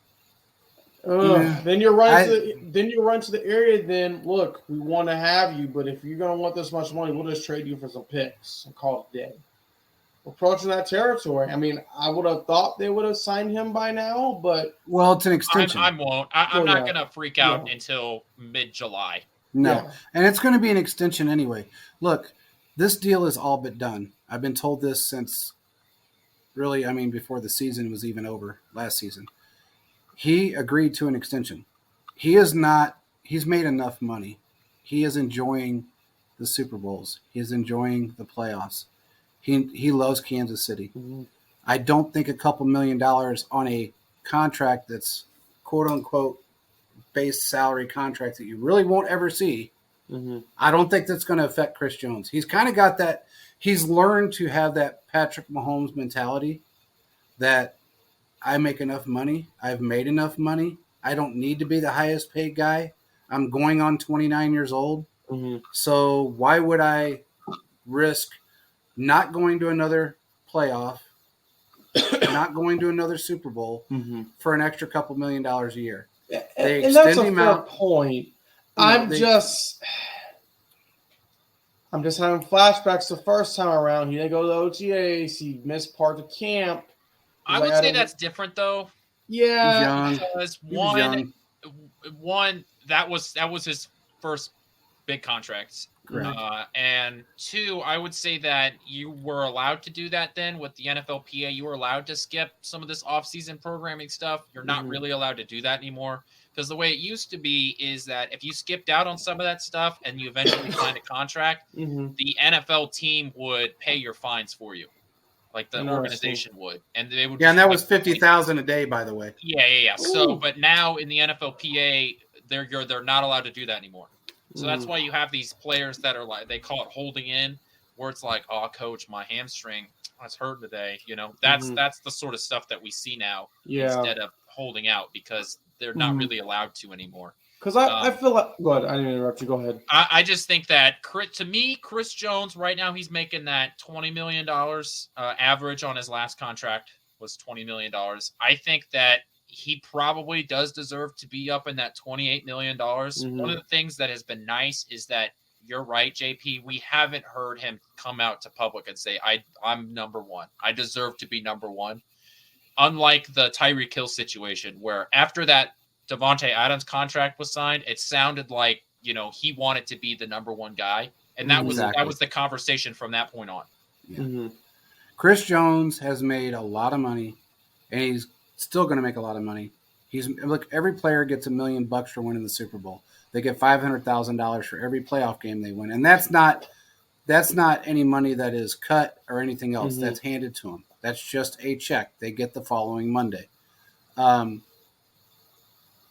S2: Then you're running to the area. Then look, we want to have you, but if you're gonna want this much money, we'll just trade you for some picks and call it a day. Approaching that territory. I mean, I would have thought they would have signed him by now, but
S1: it's an extension.
S3: I'm not going to freak out until mid-July.
S1: No, and it's going to be an extension anyway. Look, this deal is all but done. I've been told this since really, before the season was even over last season. He agreed to an extension. He's made enough money. He is enjoying the Super Bowls. He is enjoying the playoffs. He loves Kansas City. Mm-hmm. I don't think a couple $1 million on a contract that's quote unquote base salary contract that you really won't ever see. Mm-hmm. I don't think that's going to affect Chris Jones. He's kind of got that. He's learned to have that Patrick Mahomes mentality that I make enough money. I've made enough money. I don't need to be the highest paid guy. I'm going on 29 years old. Mm-hmm. So why would I risk not going to another playoff, not going to another Super Bowl for an extra couple $1 million a year?
S2: And that's a fair point. I'm just having flashbacks the first time around. He didn't go to the OTAs. He missed part of camp.
S3: I would say that's different, though.
S2: Yeah,
S3: because one that was his first big contract. And two, I would say that you were allowed to do that then with the NFLPA. You were allowed to skip some of this off-season programming stuff. You're not really allowed to do that anymore. Because the way it used to be is that if you skipped out on some of that stuff and you eventually signed a contract, the NFL team would pay your fines for you. Like the organization would. And they would.
S1: Yeah, and that was $50,000 a day, by the way.
S3: Yeah. So, but now in the NFLPA, they're not allowed to do that anymore. So that's why you have these players that are like, they call it holding in, where it's like, oh, coach, my hamstring, I was hurt today. That's the sort of stuff that we see now instead of holding out because they're not really allowed to anymore.
S2: Because I feel like, go ahead, I didn't interrupt you. Go ahead.
S3: I just think that to me, Chris Jones right now, he's making that $20 million average on his last contract was $20 million. I think that he probably does deserve to be up in that $28 million. One of the things that has been nice is that you're right, JP. We haven't heard him come out to public and say, I'm number one. I deserve to be number one. Unlike the Tyreek Hill situation where after that Davante Adams contract was signed, it sounded like, he wanted to be the number one guy. And that was the conversation from that point on.
S1: Yeah. Chris Jones has made a lot of money and he's still going to make a lot of money. Every player gets $1 million for winning the Super Bowl. They get $500,000 for every playoff game they win, and that's not any money that is cut or anything else. That's handed to them. That's just a check they get the following Monday.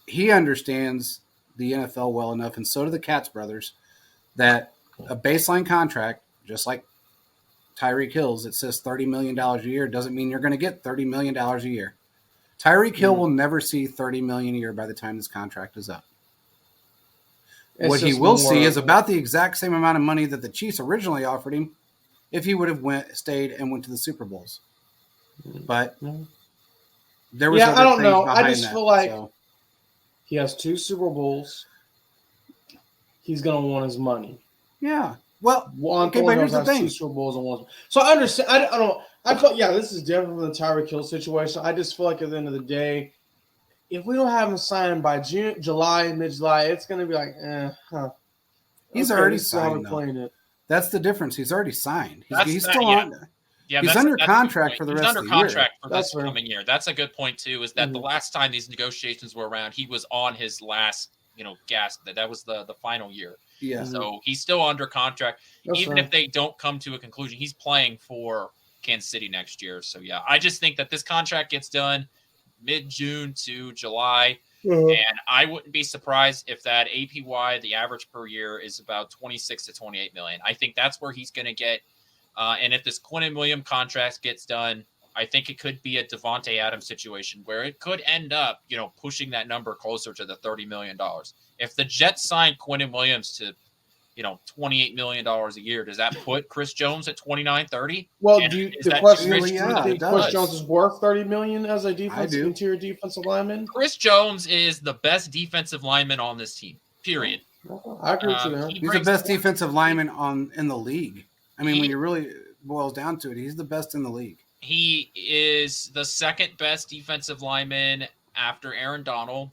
S1: He understands the NFL well enough, and so do the Katz brothers, that a baseline contract, just like Tyreek Hill's, it says $30 million a year, doesn't mean you're going to get $30 million a year. Tyreek Hill will never see $30 million a year by the time this contract is up. What he will see is about the exact same amount of money that the Chiefs originally offered him if he would have stayed and went to the Super Bowls. But there was
S2: I don't know. I just feel like
S1: so.
S2: He has 2 Super Bowls. He's going to want his money.
S1: Yeah. Well,
S2: but here's the thing. 2 Super Bowls and one. So I understand. I don't. I felt this is different from the Tyreek Hill situation. I just feel like at the end of the day, if we don't have him signed by July, mid-July, it's going to be like,
S1: He's already signed. That's the difference. He's already signed. He's still on.
S3: Yeah,
S1: he's under contract for the rest of the year. He's under contract
S3: for this coming year. That's a good point too. Is that the last time these negotiations were around, he was on his last, gasp. That was the final year.
S1: Yeah.
S3: So he's still under contract. Even if they don't come to a conclusion, he's playing for Kansas City next year. So yeah, I just think that this contract gets done mid-June to July. And I wouldn't be surprised if that APY, the average per year, is about 26 to 28 million. I think that's where he's going to get. And if this Quinnen Williams contract gets done, I think it could be a Davante Adams situation where it could end up, pushing that number closer to the $30 million. If the Jets signed Quinnen Williams to $28 million a year. Does that put Chris Jones at 29-30?
S2: Well,
S3: And
S2: the question is, do
S1: yeah,
S2: you think Chris Jones is worth $30 million as a interior defensive lineman?
S3: Chris Jones is the best defensive lineman on this team. Period.
S2: I agree with you there.
S1: He's the best defensive lineman in the league. I mean, when you really boils down to it, he's the best in the league.
S3: He is the second best defensive lineman after Aaron Donald.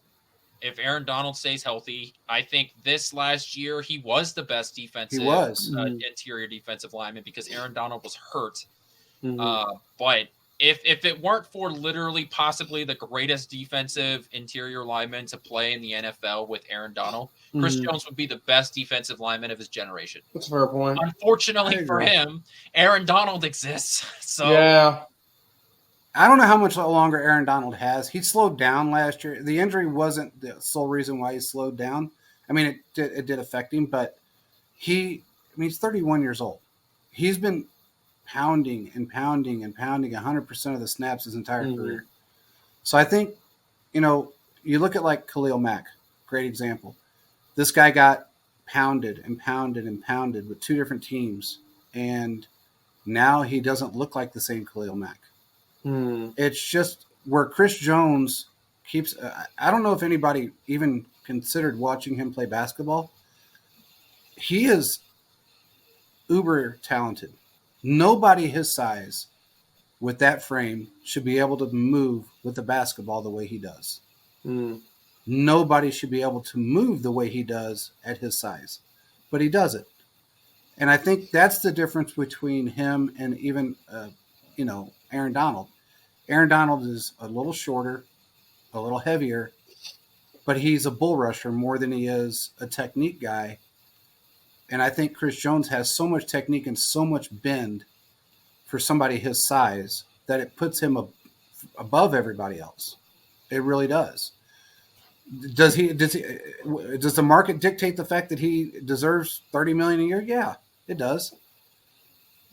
S3: If Aaron Donald stays healthy, I think this last year he was the best interior defensive lineman because Aaron Donald was hurt. But if it weren't for literally possibly the greatest defensive interior lineman to play in the NFL with Aaron Donald, Chris Jones would be the best defensive lineman of his generation.
S2: That's a fair point.
S3: Unfortunately for him, Aaron Donald exists. So
S2: yeah.
S1: I don't know how much longer Aaron Donald has. He slowed down last year. The injury wasn't the sole reason why he slowed down. I mean, it did affect him, but he's 31 years old. He's been pounding 100% of the snaps his entire career. So I think, you look at like Khalil Mack, great example. This guy got pounded with two different teams, and now he doesn't look like the same Khalil Mack. It's just where Chris Jones keeps I don't know if anybody even considered watching him play basketball. He is uber talented. Nobody his size with that frame should be able to move with the basketball the way he does. Nobody should be able to move the way he does at his size, but he does it. And I think that's the difference between him and even, Aaron Donald. Aaron Donald is a little shorter, a little heavier, but he's a bull rusher more than he is a technique guy. And I think Chris Jones has so much technique and so much bend for somebody his size that it puts him above everybody else. It really does. Does the market dictate the fact that he deserves $30 million a year? Yeah, it does.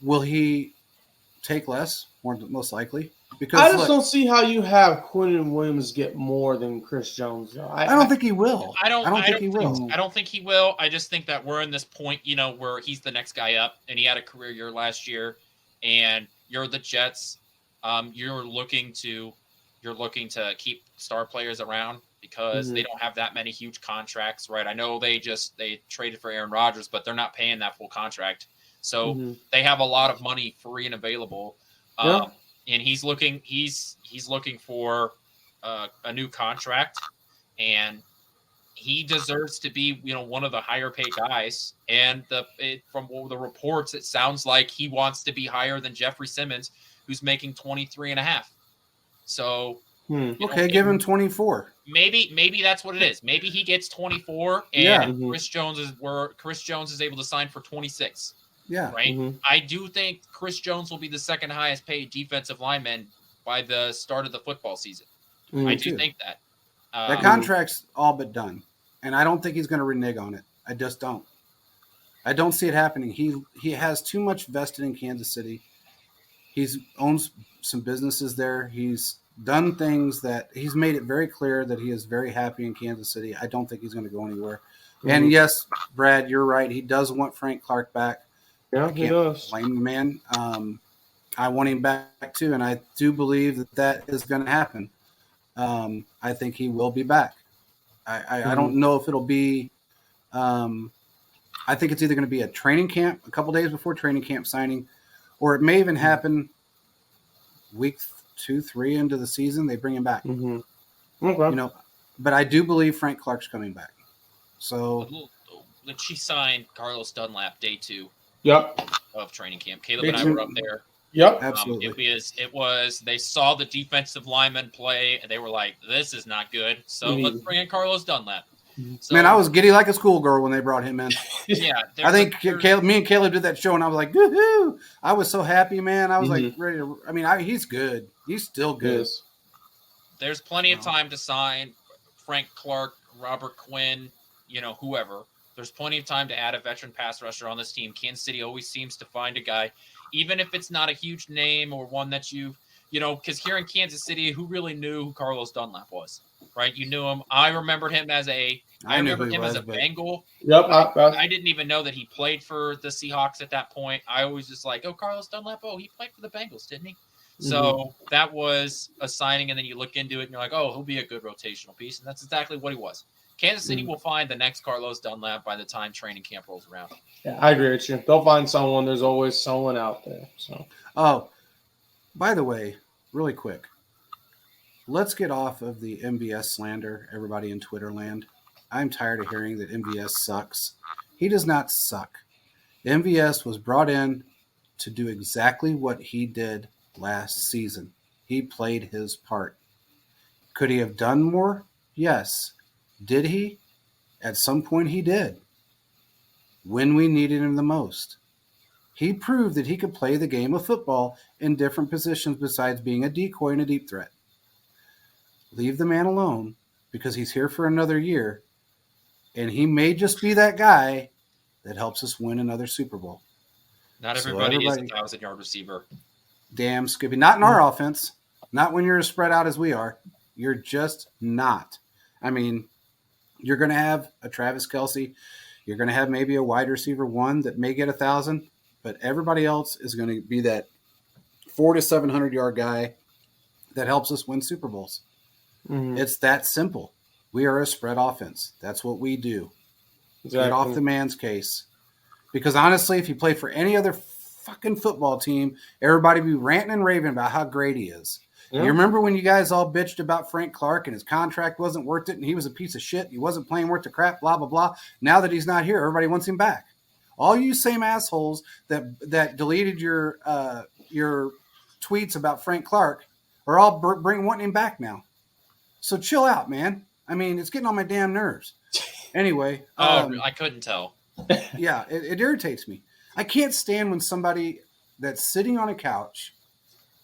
S1: Will he take less? Most likely. Because
S2: I just don't see how you have Quinnen Williams get more than Chris Jones.
S1: I don't think he will.
S3: I don't think he will. I just think that we're in this point, where he's the next guy up, and he had a career year last year, and you're the Jets. You're looking to keep star players around because they don't have that many huge contracts, right? I know they traded for Aaron Rodgers, but they're not paying that full contract, so they have a lot of money free and available. And he's looking for a new contract, and he deserves to be, one of the higher paid guys. And from the reports, it sounds like he wants to be higher than Jeffrey Simmons, who's making 23.5. So
S1: give him 24.
S3: Maybe that's what it is. Maybe he gets 24, and Chris Jones is able to sign for 26.
S1: Yeah.
S3: Right. I do think Chris Jones will be the second highest paid defensive lineman by the start of the football season. I do think that.
S1: That contract's all but done, and I don't think he's going to renege on it. I just don't. I don't see it happening. He has too much vested in Kansas City. He owns some businesses there. He's done things that he's made it very clear that he is very happy in Kansas City. I don't think he's going to go anywhere. And yes, Brad, you're right. He does want Frank Clark back.
S2: Yeah, he does.
S1: Blame the man. I want him back too, and I do believe that is going to happen. I think he will be back. I don't know if it'll be. I think it's either going to be a training camp, a couple days before training camp signing, or it may even happen week 2-3 into the season. They bring him back.
S2: Okay.
S1: But I do believe Frank Clark's coming back. So
S3: she signed Carlos Dunlap day 2.
S2: Yep.
S3: Of training camp. Caleb and I were up there.
S2: Yep.
S1: Absolutely.
S3: It was they saw the defensive lineman play and they were like, this is not good. So let's bring in Carlos Dunlap. So,
S1: man, I was giddy like a schoolgirl when they brought him in.
S3: Yeah.
S1: I think me and Caleb did that show and I was like, woohoo! I was so happy, man. I was like ready to he's good. He's still good.
S2: Yes.
S3: There's plenty of time to sign Frank Clark, Robert Quinn, whoever. There's plenty of time to add a veteran pass rusher on this team. Kansas City always seems to find a guy, even if it's not a huge name or one that you've because here in Kansas City, who really knew who Carlos Dunlap was, right? You knew him. I remembered him as a Bengal.
S2: Yep.
S3: I didn't even know that he played for the Seahawks at that point. I always just like, oh, Carlos Dunlap. Oh, he played for the Bengals, didn't he? So that was a signing, and then you look into it, and you're like, oh, he'll be a good rotational piece, and that's exactly what he was. Kansas City will find the next Carlos Dunlap by the time training camp rolls around.
S2: Yeah, I agree with you. They'll find someone. There's always someone out there. So.
S1: Oh, by the way, really quick, let's get off of the MVS slander, everybody in Twitter land. I'm tired of hearing that MVS sucks. He does not suck. MVS was brought in to do exactly what he did last season. He played his part. Could he have done more? Yes. Did he? At some point he did. When we needed him the most. He proved that he could play the game of football in different positions besides being a decoy and a deep threat. Leave the man alone because he's here for another year, and he may just be that guy that helps us win another Super Bowl.
S3: Not everybody is a 1,000-yard receiver.
S1: Damn, Scooby. Not in our offense. Not when you're as spread out as we are. You're just not. I mean, you're going to have a Travis Kelce. You're going to have maybe a wide receiver one that may get 1,000, but everybody else is going to be that 400 to 700-yard guy that helps us win Super Bowls. It's that simple. We are a spread offense. That's what we do. Exactly. Get off the man's case. Because honestly, if you play for any other fucking football team, everybody be ranting and raving about how great he is. Yeah. You remember when you guys all bitched about Frank Clark and his contract wasn't worth it and he was a piece of shit, he wasn't playing worth the crap, blah, blah, blah. Now that he's not here, everybody wants him back. All you same assholes that deleted your tweets about Frank Clark are all wanting him back now. So chill out, man. I mean, it's getting on my damn nerves. Anyway.
S3: I couldn't tell.
S1: Yeah, it irritates me. I can't stand when somebody that's sitting on a couch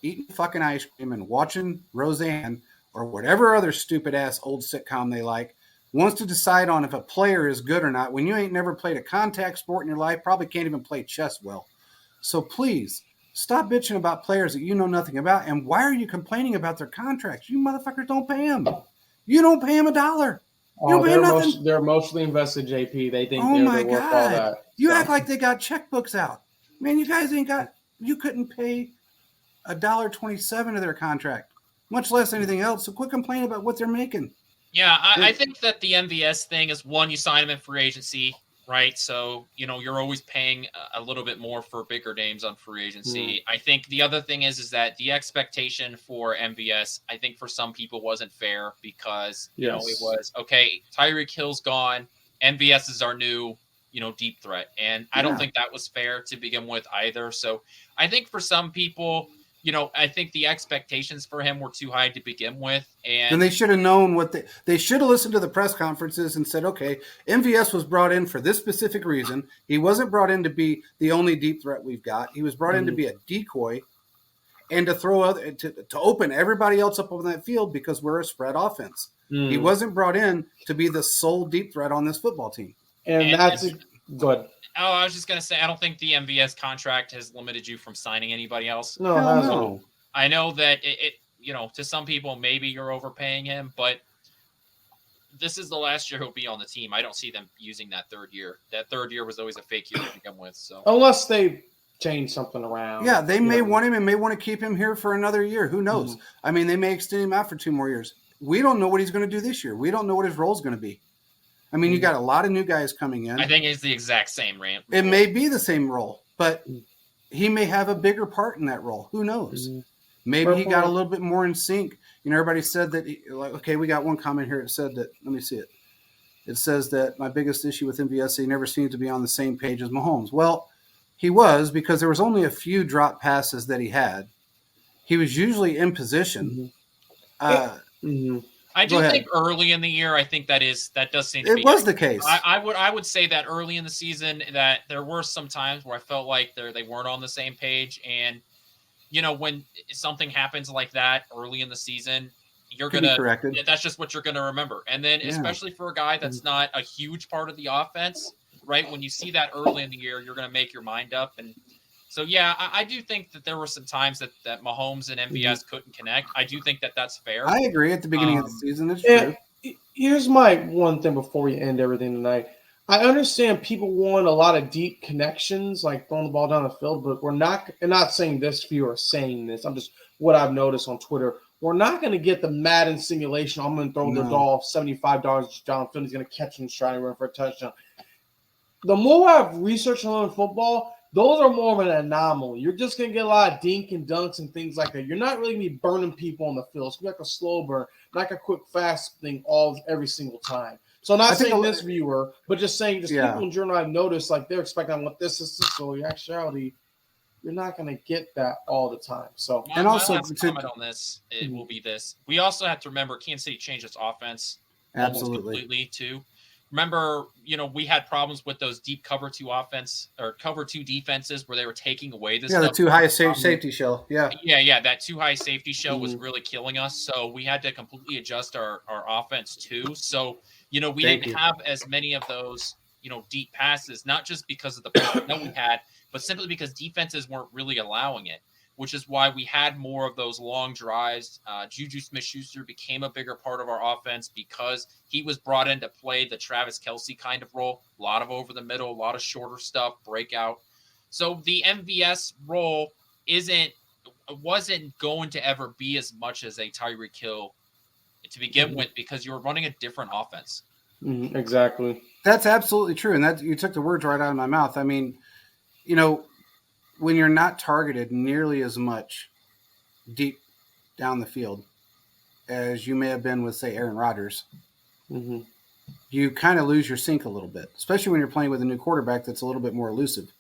S1: eating fucking ice cream and watching Roseanne or whatever other stupid-ass old sitcom they like wants to decide on if a player is good or not when you ain't never played a contact sport in your life, probably can't even play chess well. So please, stop bitching about players that you know nothing about, and why are you complaining about their contracts? You motherfuckers don't pay them. You don't pay them $1. You don't pay them nothing.
S2: They're emotionally invested, JP. They think they're worth all that.
S1: You act like they got checkbooks out. Man, you guys ain't got – you couldn't pay $1.27 of their contract, much less anything else. So quit complaining about what they're making.
S3: Yeah, I think that the MVS thing is, one, you sign him in free agency, right? So, you're always paying a little bit more for bigger names on free agency. I think the other thing is that the expectation for MVS, I think for some people wasn't fair because, it was, okay, Tyreek Hill's gone. MVS is our new, deep threat. And I don't think that was fair to begin with either. So I think for some people, I think the expectations for him were too high to begin with. And
S1: they should have known what they should have listened to the press conferences and said, okay, MVS was brought in for this specific reason. He wasn't brought in to be the only deep threat we've got. He was brought in to be a decoy and to throw to open everybody else up on that field because we're a spread offense. He wasn't brought in to be the sole deep threat on this football team.
S2: And that's good.
S3: Oh, I was just going to say, I don't think the MVS contract has limited you from signing anybody else.
S1: No.
S3: I know that it to some people, maybe you're overpaying him, but this is the last year he'll be on the team. I don't see them using that third year. That third year was always a fake year to begin with. So
S2: unless they change something around.
S1: Yeah, they may want him and may want to keep him here for another year. Who knows? I mean, they may extend him out for 2 more years. We don't know what he's going to do this year. We don't know what his role is going to be. I mean, you got a lot of new guys coming in.
S3: I think it's the exact same role.
S1: It may be the same role, but he may have a bigger part in that role. Who knows? Maybe he got a little bit more in sync. Everybody said that, okay, we got one comment here that said that, let me see it. It says that my biggest issue with MVS, he never seemed to be on the same page as Mahomes. Well, he was, because there was only a few drop passes that he had. He was usually in position.
S3: I do think early in the year, I think that does seem to be.
S1: It was the case.
S3: I would say that early in the season that there were some times where I felt like they weren't on the same page. And, when something happens like that early in the season, you're going to – that's just what you're going to remember. And then especially for a guy that's not a huge part of the offense, right, when you see that early in the year, you're going to make your mind up. And So, yeah, I do think that there were some times that Mahomes and MVS couldn't connect. I do think that that's fair.
S1: I agree. At the beginning of the season, it's true.
S2: Here's my one thing before we end everything tonight. I understand people want a lot of deep connections, like throwing the ball down the field, but we're not – and not saying this if you are saying this. I'm just – what I've noticed on Twitter. We're not going to get the Madden simulation. I'm going to throw the ball $75. John Finley's going to catch and try and run for a touchdown. The more I've researched on football – those are more of an anomaly. You're just going to get a lot of dink and dunks and things like that. You're not really going to be burning people on the field. It's going to be like a slow burn, like a quick, fast thing every single time. So I'm not saying this viewer, but just saying people in general I've noticed, like they're expecting I want this. So in actuality, you're not going to get that all the time. So
S3: my last comment on this, it will be this. We also have to remember Kansas City changed its offense almost completely too. Remember, we had problems with those deep cover 2 offense or cover 2 defenses where they were taking away this.
S1: Yeah, the too high safety shell. Yeah.
S3: Yeah. That too high safety shell was really killing us. So we had to completely adjust our offense too. So, we didn't have as many of those, deep passes, not just because of the that we had, but simply because defenses weren't really allowing it, which is why we had more of those long drives. Juju Smith-Schuster became a bigger part of our offense because he was brought in to play the Travis Kelce kind of role, a lot of over the middle, a lot of shorter stuff, breakout. So the MVS role wasn't going to ever be as much as a Tyreek Hill to begin with because you were running a different offense.
S2: Exactly.
S1: That's absolutely true. And that you took the words right out of my mouth. I mean, when you're not targeted nearly as much deep down the field as you may have been with, say, Aaron Rodgers, you kind of lose your sync a little bit, especially when you're playing with a new quarterback that's a little bit more elusive.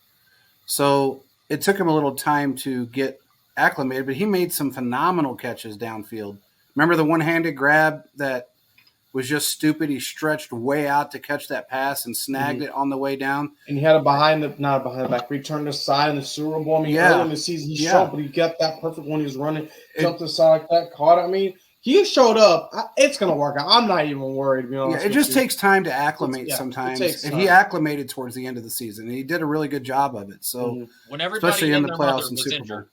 S1: So it took him a little time to get acclimated, but he made some phenomenal catches downfield. Remember the one-handed grab that was just stupid? He stretched way out to catch that pass and snagged it on the way down.
S2: And he had a not behind the back, returned to the side in the Super Bowl. I mean, early in the season, he showed, but he got that perfect when he was running, jumped to the side like that, caught it. I mean, he showed up. It's going to work out. I'm not even worried, to be honest.
S1: It just takes time to acclimate sometimes. And he acclimated towards the end of the season. And he did a really good job of it. So,
S3: when everybody especially in the playoffs and Super Bowl.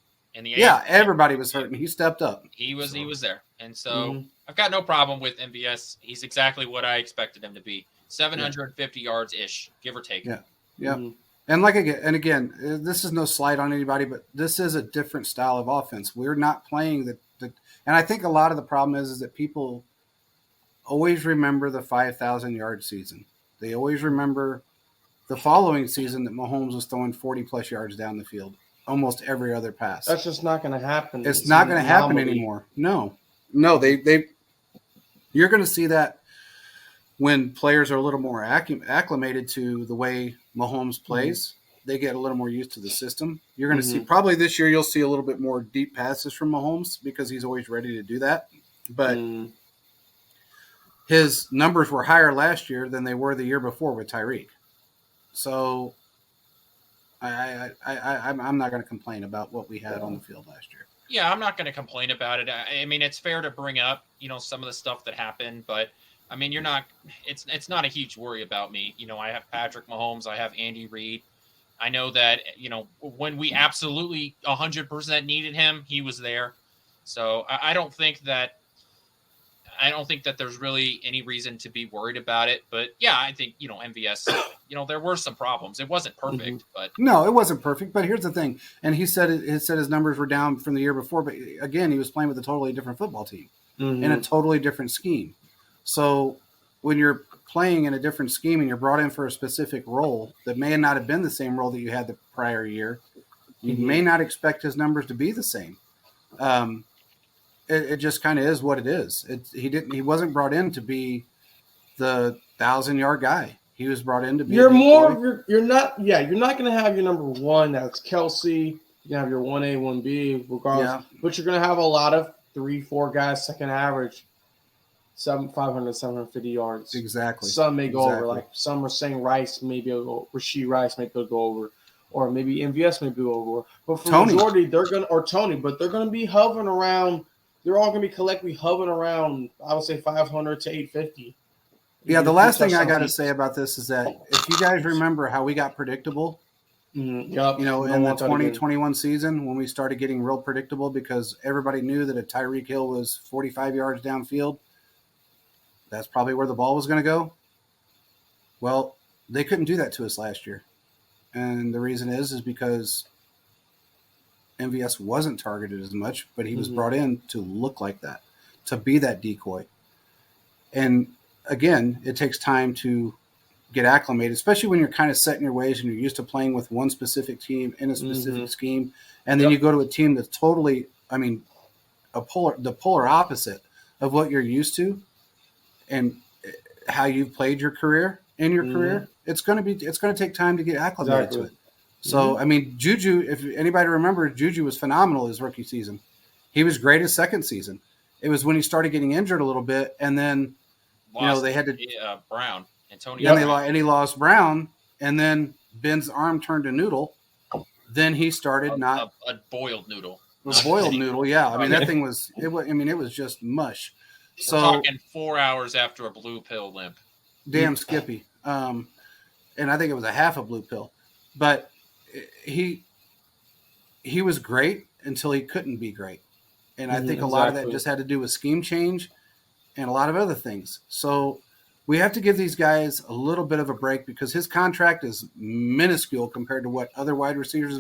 S1: Everybody was hurting. He stepped up.
S3: He was there. And so I've got no problem with MVS. He's exactly what I expected him to be. 750 yards-ish, give or take.
S1: Yeah. And again, this is no slight on anybody, but this is a different style of offense. We're not playing the and I think a lot of the problem is that people always remember the 5,000-yard season. They always remember the following season that Mahomes was throwing 40-plus yards down the field almost every other pass.
S2: That's just not going to happen.
S1: It's not going to happen anymore. No, they you're going to see that when players are a little more acclimated to the way Mahomes plays. They get a little more used to the system. You're going to see probably this year you'll see a little bit more deep passes from Mahomes because he's always ready to do that. But his numbers were higher last year than they were the year before with Tyreek. So I'm not going to complain about what we had on the field last year.
S3: Yeah, I'm not going to complain about it. I mean, it's fair to bring up, some of the stuff that happened, but I mean, it's not a huge worry about me. I have Patrick Mahomes, I have Andy Reid. I know that, when we absolutely 100% needed him, he was there. So I don't think that there's really any reason to be worried about it. But yeah, I think, MVS, there were some problems. It wasn't perfect, but
S1: no, it wasn't perfect. But here's the thing. And he said his numbers were down from the year before. But again, he was playing with a totally different football team in a totally different scheme. So when you're playing in a different scheme and you're brought in for a specific role that may not have been the same role that you had the prior year, you may not expect his numbers to be the same. It just kind of is what it is. He wasn't brought in to be the 1,000-yard guy. He was brought in to be. You're
S2: not going to have your number one. That's Kelce. You have your 1A, 1B, regardless. But you're going to have a lot of 3-4 guys, second average. 500, 750 yards.
S1: Exactly.
S2: Some may go over. Like some are saying Rice, maybe Rashee Rice may go over, or maybe MVS may go over. But for the majority, Tony, but they're going to be hovering around. They're all going to be collectively hovering around, I would say 500 to 850.
S1: Yeah, the last thing I got to say about this is that if you guys remember how we got predictable
S2: Yep.
S1: You know, in the 2021 season when we started getting real predictable because everybody knew that a Tyreek Hill was 45 yards downfield, that's probably where the ball was going to go. Well, they couldn't do that to us last year. And the reason is because MVS wasn't targeted as much, but he was brought in to look like that, to be that decoy. And again, it takes time to get acclimated, especially when you're kind of set in your ways and you're used to playing with one specific team in a specific scheme. And then you go to a team that's totally, I mean, the polar opposite of what you're used to and how you've played your career in your career. It's going to take time to get acclimated to it. So, I mean, Juju, if anybody remembers, Juju was phenomenal his rookie season. He was great his second season. It was when he started getting injured a little bit, and then, they had to
S3: Brown. Antonio
S1: and he lost Brown, and then Ben's arm turned to noodle. Then he started
S3: a boiled noodle.
S1: A boiled noodle, yeah. I mean, that thing was it was just mush. So
S3: we're talking 4 hours after a blue pill limp.
S1: Damn Skippy. And I think it was a half a blue pill. But he was great until he couldn't be great. And I think a lot of that just had to do with scheme change and a lot of other things. So we have to give these guys a little bit of a break because his contract is minuscule compared to what other wide receivers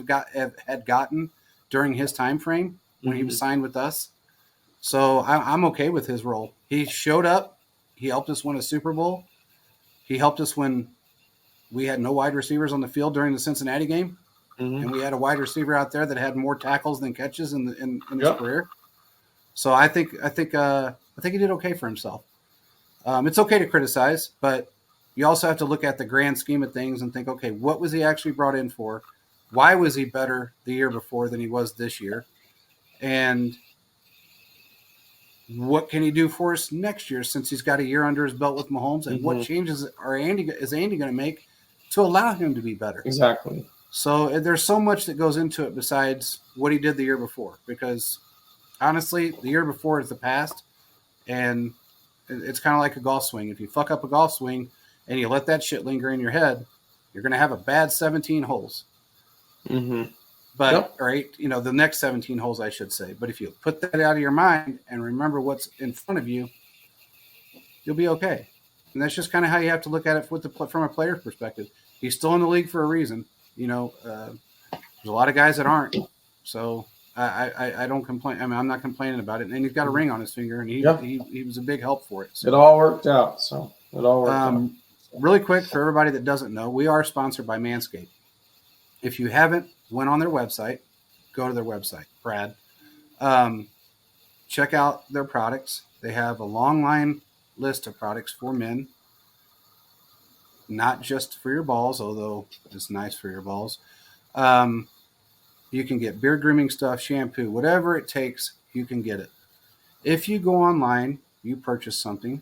S1: had gotten during his time frame when he was signed with us. So I'm okay with his role. He showed up. He helped us win a Super Bowl. He helped us when we had no wide receivers on the field during the Cincinnati game. And we had a wide receiver out there that had more tackles than catches in his career. So I think he did okay for himself. It's okay to criticize, but you also have to look at the grand scheme of things and think, okay, what was he actually brought in for? Why was he better the year before than he was this year? And what can he do for us next year since he's got a year under his belt with Mahomes? And what changes is Andy going to make to allow him to be better?
S2: Exactly.
S1: So there's so much that goes into it besides what he did the year before, because honestly, the year before is the past, and it's kind of like a golf swing. If you fuck up a golf swing and you let that shit linger in your head, you're going to have a bad 17 holes. But, the next 17 holes, I should say. But if you put that out of your mind and remember what's in front of you, you'll be okay. And that's just kind of how you have to look at it from a player's perspective. He's still in the league for a reason. There's a lot of guys that aren't. So I don't complain. I mean, I'm not complaining about it. And he's got a ring on his finger, and he was a big help for it. So.
S2: It all worked out. Out.
S1: Really quick, for everybody that doesn't know, we are sponsored by Manscaped. If you haven't went on their website, go to their website, Brad. Check out their products. They have a long line list of products for men, not just for your balls, although it's nice for your balls. You can get beard grooming stuff, shampoo, whatever it takes, you can get it. If you go online, you purchase something,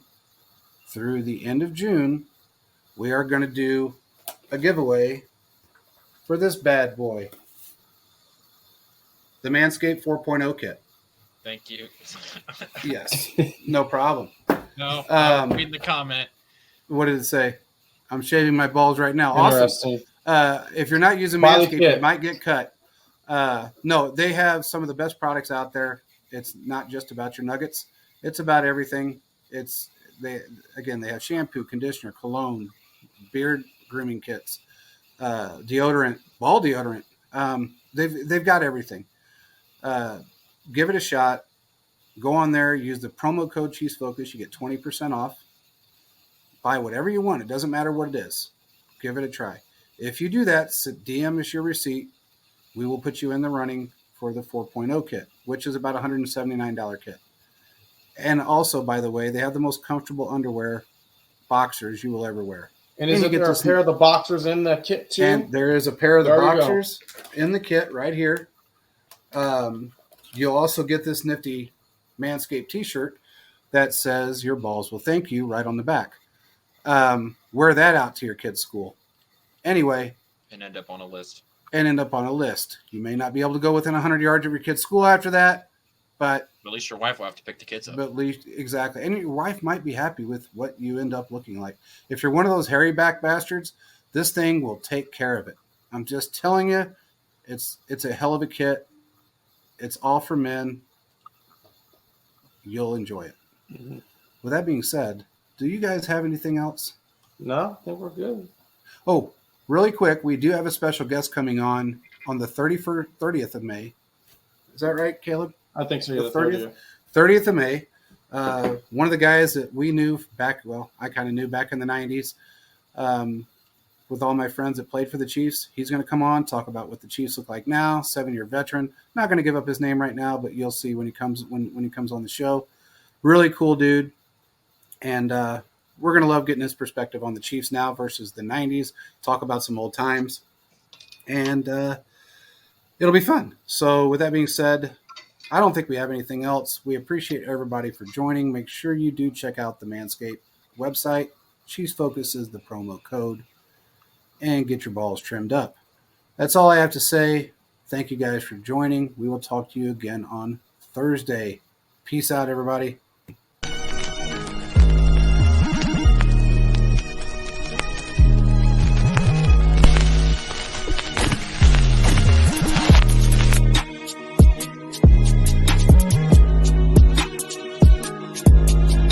S1: through the end of June, we are going to do a giveaway for this bad boy, the Manscaped 4.0 kit.
S3: Thank you.
S1: Yes, no problem.
S3: No, read the comment.
S1: What did it say? I'm shaving my balls right now. Awesome. If you're not using Manscaped, it might get cut. No, they have some of the best products out there. It's not just about your nuggets. It's about everything. They have shampoo, conditioner, cologne, beard grooming kits, deodorant, ball deodorant. They've got everything. Give it a shot. Go on there. Use the promo code CheeseFocus. You get 20% off. Buy whatever you want. It doesn't matter what it is. Give it a try. If you do that, DM us your receipt. We will put you in the running for the 4.0 kit, which is about $179 kit. And also, by the way, they have the most comfortable underwear, boxers you will ever wear.
S2: And is there a pair of the boxers in the kit too?
S1: And there is a pair of the boxers in the kit right here. You'll also get this nifty Manscaped t-shirt that says "Your balls will thank you" right on the back. Wear that out to your kid's school. Anyway.
S3: And end up on a list.
S1: You may not be able to go within 100 yards of your kid's school after that, but
S3: at least your wife will have to pick the kids up.
S1: Exactly. And your wife might be happy with what you end up looking like. If you're one of those hairy back bastards, this thing will take care of it. I'm just telling you, it's a hell of a kit. It's all for men. You'll enjoy it. Mm-hmm. With that being said, do you guys have anything else?
S2: No, I think we're good.
S1: Oh, really quick, we do have a special guest coming on the 30th of May. Is that right, Caleb?
S2: I think so.
S1: The 30th of May. One of the guys that we knew I kind of knew back in the 90s, with all my friends that played for the Chiefs. He's going to come on, talk about what the Chiefs look like now, 7-year veteran. Not going to give up his name right now, but you'll see when he comes on the show. Really cool dude. And we're going to love getting his perspective on the Chiefs now versus the 90s, talk about some old times. And it'll be fun. So with that being said, I don't think we have anything else. We appreciate everybody for joining. Make sure you do check out the Manscaped website. Chiefs Focus is the promo code. And get your balls trimmed up. That's all I have to say. Thank you guys for joining. We will talk to you again on Thursday. Peace out, everybody.